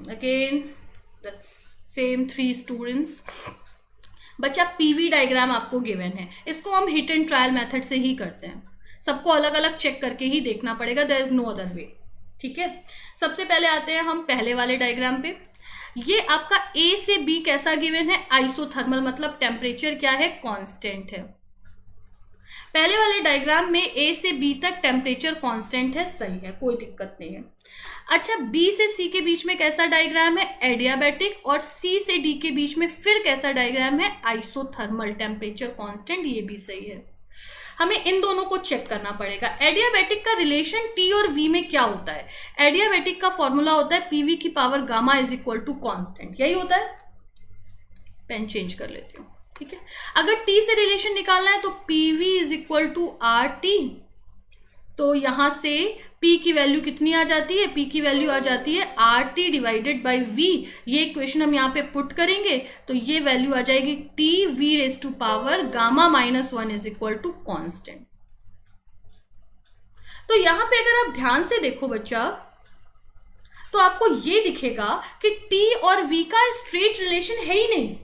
Again that's same 3 students. बच्चा पीवी डायग्राम आपको गिवन है, इसको हम हिट एंड ट्रायल मेथड से ही करते हैं, सबको अलग अलग चेक करके ही देखना पड़ेगा, there is no other way. ठीक है, सबसे पहले आते हैं हम पहले वाले डायग्राम पे। ये आपका ए से बी कैसा गिवन है, आइसोथर्मल, मतलब टेम्परेचर क्या है, कांस्टेंट है। पहले वाले डायग्राम में ए से बी तक टेम्परेचर कांस्टेंट है, सही है, कोई दिक्कत नहीं है। अच्छा, बी से सी के बीच में कैसा डायग्राम है, एडियाबैटिक, और सी से डी के बीच में फिर कैसा डायग्राम है, आइसोथर्मल, टेम्परेचर कांस्टेंट, ये भी सही है। हमें इन दोनों को चेक करना पड़ेगा। एडियाबैटिक का रिलेशन टी और वी में क्या होता है, एडियाबैटिक का फॉर्मूला होता है पीवी की power gamma is equal to constant, यही होता है। पेन चेंज कर लेती हूँ, ठीक है। अगर टी से रिलेशन निकालना है तो PV is equal to R T, तो यहां से P की वैल्यू कितनी आ जाती है, P की वैल्यू आ जाती है R T divided by V। ये इक्वेशन हम यहाँ पे पुट करेंगे तो ये वैल्यू आ जाएगी T V raise to power gamma -1 is equal to constant. तो यहां पे अगर आप ध्यान से देखो बच्चा, तो आपको ये दिखेगा कि T और V का स्ट्रेट रिलेशन है ही नहीं।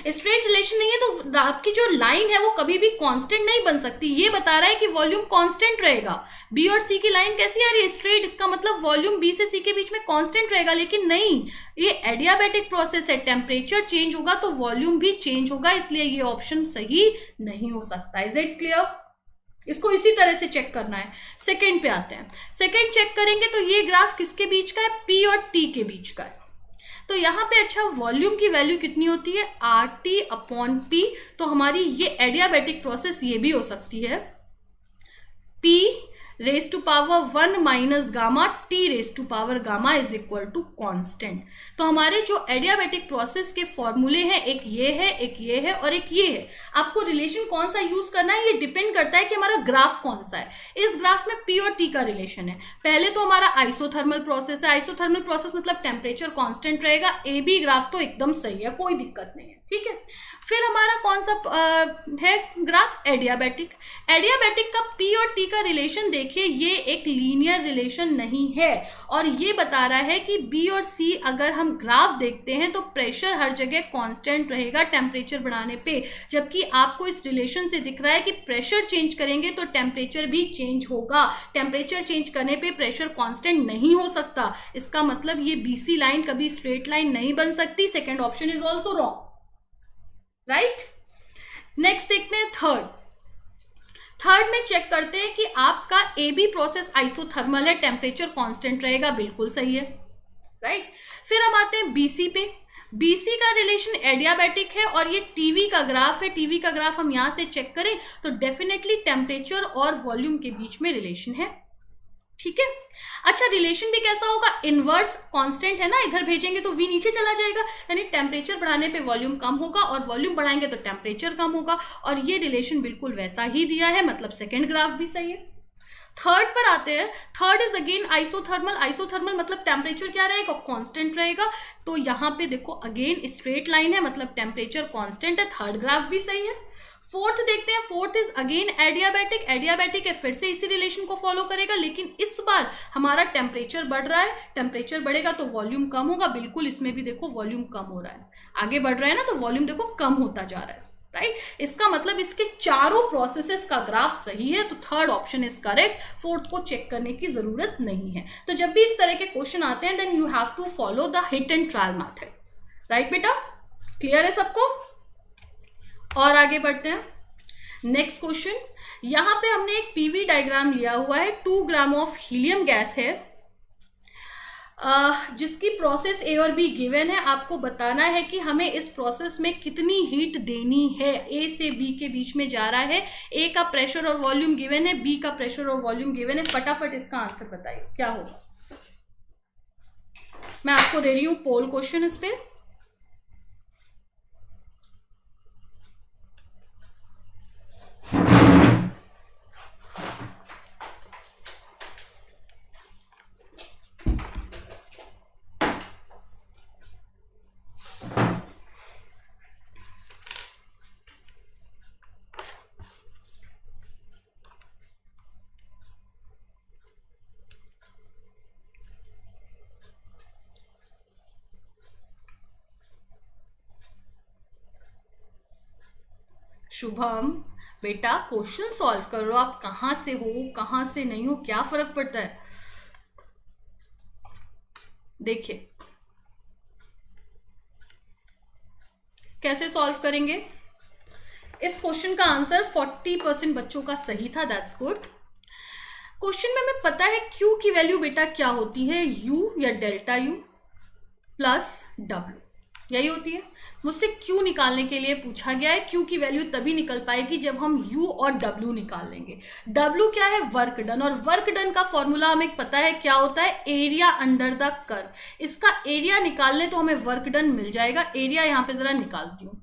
स्ट्रेट रिलेशन नहीं है तो आपकी जो लाइन है वो कभी भी कांस्टेंट नहीं बन सकती। ये बता रहा है कि वॉल्यूम कांस्टेंट रहेगा। बी और सी की लाइन कैसी आ रही है, स्ट्रेट, इसका मतलब वॉल्यूम बी से सी के बीच में कांस्टेंट रहेगा, लेकिन नहीं, ये एडियाबैटिक प्रोसेस है, टेम्परेचर चेंज होगा तो वॉल्यूम भी चेंज होगा, इसलिए ये ऑप्शन सही नहीं हो सकता। Is it clear? इसको इसी तरह से चेक करना है। सेकेंड पे आते हैं। सेकेंड चेक करेंगे तो ये ग्राफ किसके बीच का है, पी और टी के बीच का है। तो यहाँ पे अच्छा वॉल्यूम की वैल्यू कितनी होती है, आर टी अपॉन पी। तो हमारी ये एडियाबैटिक प्रोसेस ये भी हो सकती है P raise to power 1 minus gamma T raise to power gamma is equal to constant. तो हमारे जो एडियाबैटिक प्रोसेस के फॉर्मूले हैं, एक ये है, एक ये है और एक ये है। आपको रिलेशन कौन सा यूज करना है ये डिपेंड करता है कि हमारा ग्राफ कौन सा है। इस ग्राफ में पी और टी का रिलेशन है। पहले तो हमारा आइसोथर्मल प्रोसेस है, आइसोथर्मल प्रोसेस मतलब टेम्परेचर कॉन्स्टेंट रहेगा। ए बी ग्राफ तो एकदम सही है, कोई दिक्कत नहीं है, ठीक है। फिर हमारा कौन सा है ग्राफ, एडियाबैटिक। एडियाबैटिक का पी और टी का रिलेशन देखिए, ये एक लीनियर रिलेशन नहीं है और ये बता रहा है कि बी और सी अगर हम ग्राफ देखते हैं तो प्रेशर हर जगह कांस्टेंट रहेगा टेम्परेचर बढ़ाने पे, जबकि आपको इस रिलेशन से दिख रहा है कि प्रेशर चेंज करेंगे तो टेम्परेचर भी चेंज होगा। टेम्परेचर चेंज करने पे प्रेशर कांस्टेंट नहीं हो सकता। इसका मतलब ये बीसी लाइन कभी स्ट्रेट लाइन नहीं बन सकती। Second option is also wrong, right. Next देखते हैं थर्ड में चेक करते हैं कि आपका ए बी प्रोसेस आइसोथर्मल है, टेम्परेचर कांस्टेंट रहेगा, बिल्कुल सही है, राइट। फिर हम आते हैं बीसी पे। बीसी का रिलेशन एडियाबैटिक है और ये टीवी का ग्राफ है। टीवी का ग्राफ हम यहां से चेक करें तो डेफिनेटली टेम्परेचर और वॉल्यूम के बीच में रिलेशन है, ठीक है। अच्छा, रिलेशन भी कैसा होगा, इनवर्स कांस्टेंट है ना, इधर भेजेंगे तो v नीचे चला जाएगा, यानी टेम्परेचर बढ़ाने पे वॉल्यूम कम होगा और वॉल्यूम बढ़ाएंगे तो टेम्परेचर कम होगा, और ये रिलेशन बिल्कुल वैसा ही दिया है, मतलब सेकंड ग्राफ भी सही है। थर्ड पर आते हैं। Third is again isothermal. Isothermal मतलब टेम्परेचर क्या रहेगा, कांस्टेंट रहेगा। तो यहाँ पे देखो अगेन स्ट्रेट लाइन है, मतलब टेम्परेचर कांस्टेंट है, थर्ड ग्राफ भी सही है। फोर्थ देखते हैं। Fourth is again adiabatic. Adiabatic है, फिर से इसी रिलेशन को फॉलो करेगा, लेकिन इस बार हमारा टेम्परेचर बढ़ रहा है। टेम्परेचर बढ़ेगा तो वॉल्यूम कम होगा, बिल्कुल इसमें भी देखो वॉल्यूम कम हो रहा है, आगे बढ़ रहा है ना, तो वॉल्यूम देखो कम होता जा रहा है, राइट। इसका मतलब इसके चारों प्रोसेसेस का ग्राफ सही है, तो third option is correct. Fourth को चेक करने की जरूरत नहीं है। तो जब भी इस तरह के क्वेश्चन आते हैं then you have to follow the hit and trial method, right बेटा, क्लियर है सबको? और आगे बढ़ते हैं। नेक्स्ट क्वेश्चन, यहां पे हमने एक पीवी डायग्राम लिया हुआ है। 2 ग्राम ऑफ हीलियम गैस है, जिसकी प्रोसेस ए और बी गिवन है। आपको बताना है कि हमें इस प्रोसेस में कितनी हीट देनी है। ए से बी के बीच में जा रहा है, ए का प्रेशर और वॉल्यूम गिवन है, बी का प्रेशर और वॉल्यूम गिवन है। फटाफट इसका आंसर बताइए क्या होगा। मैं आपको दे रही हूं पोल क्वेश्चन इस पे। शुभम बेटा क्वेश्चन सॉल्व करो, आप कहां से हो कहां से नहीं हो क्या फर्क पड़ता है। देखिए कैसे सॉल्व करेंगे। इस क्वेश्चन का आंसर 40% बच्चों का सही था, दैट्स गुड। क्वेश्चन में हमें पता है Q की वैल्यू बेटा क्या होती है, U या डेल्टा U प्लस W, यही होती है। मुझसे Q निकालने के लिए पूछा गया है। Q की वैल्यू तभी निकल पाएगी जब हम U और W निकाल लेंगे। W क्या है, वर्क डन, और वर्क डन का फॉर्मूला हमें पता है क्या होता है, एरिया अंडर द कर्व। इसका एरिया निकाल लें तो हमें वर्क डन मिल जाएगा। एरिया यहां पे जरा निकालती हूँ,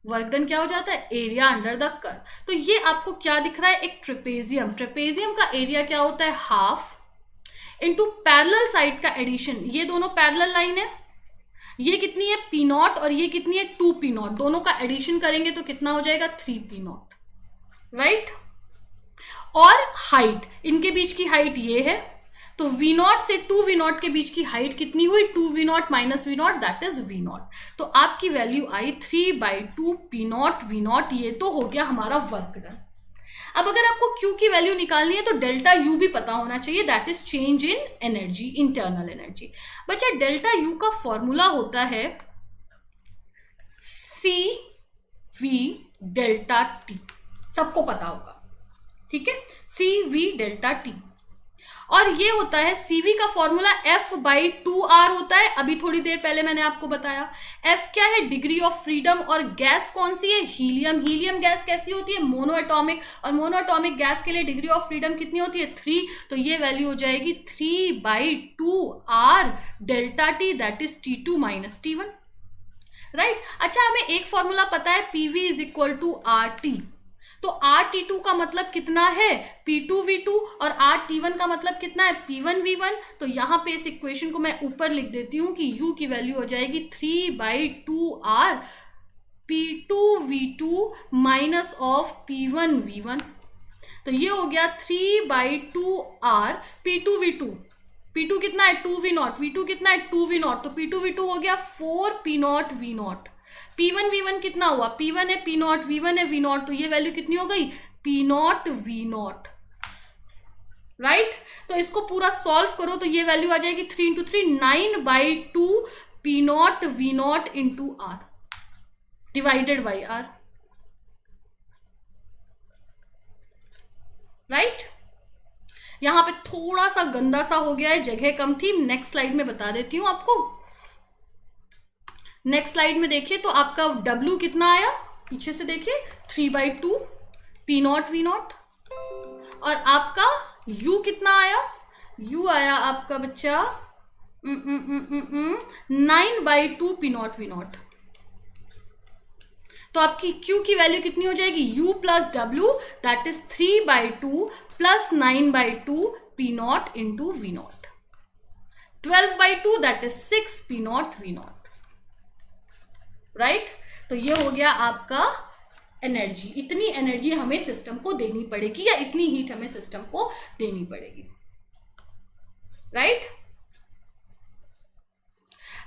वर्क डन क्या हो जाता है, एरिया अंडर द कर्व। तो ये आपको क्या दिख रहा है, एक ट्रेपेजियम। ट्रेपेजियम का एरिया क्या होता है, हाफ इंटू पैरेलल साइड का एडिशन। ये दोनों पैरेलल लाइन है, ये कितनी है P नॉट और ये कितनी है 2P नॉट, दोनों का एडिशन करेंगे तो कितना हो जाएगा 3P नॉट, राइट। और हाइट, इनके बीच की हाइट ये है, तो V नॉट से 2V नॉट के बीच की हाइट कितनी हुई, 2V not minus V not, that is V not. तो आपकी value I 3/2P not V not. ये तो हो गया हमारा वर्क डन। अब अगर आपको Q की वैल्यू निकालनी है तो डेल्टा U भी पता होना चाहिए, that is change in energy, internal energy. बच्चा डेल्टा U का फॉर्मूला होता है CV डेल्टा T, सबको पता होगा, ठीक है, CV डेल्टा T। और ये होता है CV का फॉर्मूला F/2R होता है। अभी थोड़ी देर पहले मैंने आपको बताया। F क्या है, डिग्री ऑफ फ्रीडम, और गैस कौन सी है, हीलियम। हीलियम गैस कैसी होती है, मोनो एटॉमिक, और मोनो एटॉमिक गैस के लिए डिग्री ऑफ फ्रीडम कितनी होती है, 3। तो ये वैल्यू हो जाएगी 3/2R delta T, that is T2 minus T1, right. अच्छा, हमें एक फॉर्मूला पता है, PV is equal to RT। तो RT2 का मतलब कितना है, P2V2, और RT1 का मतलब कितना है, P1V1। तो यहां पे इस इक्वेशन को मैं ऊपर लिख देती हूं कि U की वैल्यू हो जाएगी 3/2R P2V2 minus of P1V1। तो ये हो गया 3/2R P2V2। P2 कितना है 2V0, V2 कितना है 2V0, तो P2V2 हो गया 4P0 V0। P1V1 कितना हुआ, P1 है P0, V1 है V0, तो ये वैल्यू कितनी हो गई, P0 V0, राइट। तो इसको पूरा सॉल्व करो तो ये वैल्यू आ जाएगी 3 into 3 9/2 P0 V0 into R divided by R, right. यहां पे थोड़ा सा गंदा सा हो गया है, जगह कम थी। नेक्स्ट स्लाइड में बता देती हूं आपको। नेक्स्ट स्लाइड में देखिए तो आपका W कितना आया, पीछे से देखिए 3/2 P0 V0, और आपका U कितना आया, U आया आपका बच्चा 9/2 P0 V0। तो आपकी Q की वैल्यू कितनी हो जाएगी, U plus W, that is 3/2 plus 9/2 P0 into V0, 12/2 that is 6 P0 V0, right. तो ये हो गया आपका एनर्जी। इतनी एनर्जी हमें सिस्टम को देनी पड़ेगी, या इतनी हीट हमें सिस्टम को देनी पड़ेगी, राइट।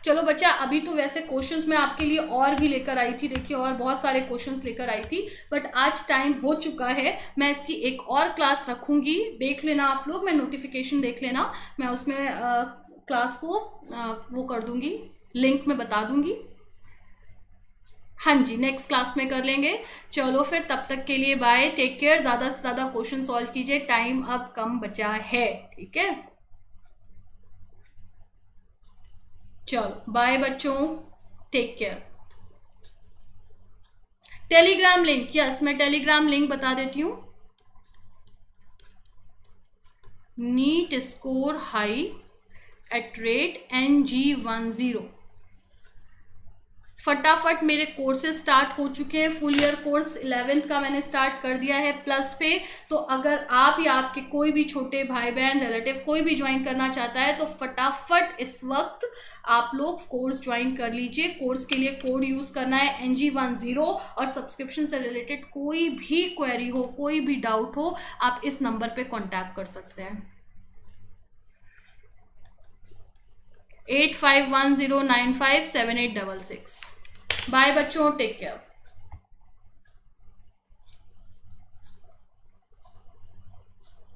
चलो बच्चा, अभी तो वैसे क्वेश्चंस मैं आपके लिए और भी लेकर आई थी, देखिए और बहुत सारे क्वेश्चंस लेकर आई थी, बट आज टाइम हो चुका है। मैं इसकी एक और क्लास रखूंगी, देख लेना आप लोग, मैं नोटिफिकेशन देख लेना, मैं उसमें क्लास को वो कर दूंगी, लिंक में बता दूंगी। हाँ जी, नेक्स्ट क्लास में कर लेंगे। चलो फिर, तब तक के लिए बाय, टेक केयर। ज़्यादा से ज़्यादा क्वेश्चन सॉल्व कीजिए, टाइम अब कम बचा है, ठीक है। चलो बाय बच्चों, take care. Telegram link, yes मैं टेलीग्राम लिंक बता देती हूँ, नीट स्कोर हाई @NG10। फटाफट मेरे कोर्सेज स्टार्ट हो चुके हैं। फुल ईयर कोर्स 11th का मैंने स्टार्ट कर दिया है प्लस पे। तो अगर आप या आपके कोई भी छोटे भाई बहन रिलेटिव कोई भी ज्वाइन करना चाहता है तो फटाफट इस वक्त आप लोग कोर्स ज्वाइन कर लीजिए। कोर्स के लिए कोड यूज करना है NG10, और सब्सक्रिप्शन से रिलेटेड कोई भी क्वेरी हो, कोई भी डाउट हो, आप इस नंबर पे कांटेक्ट कर सकते हैं 8510957866। बाय बच्चों, टेक केयर।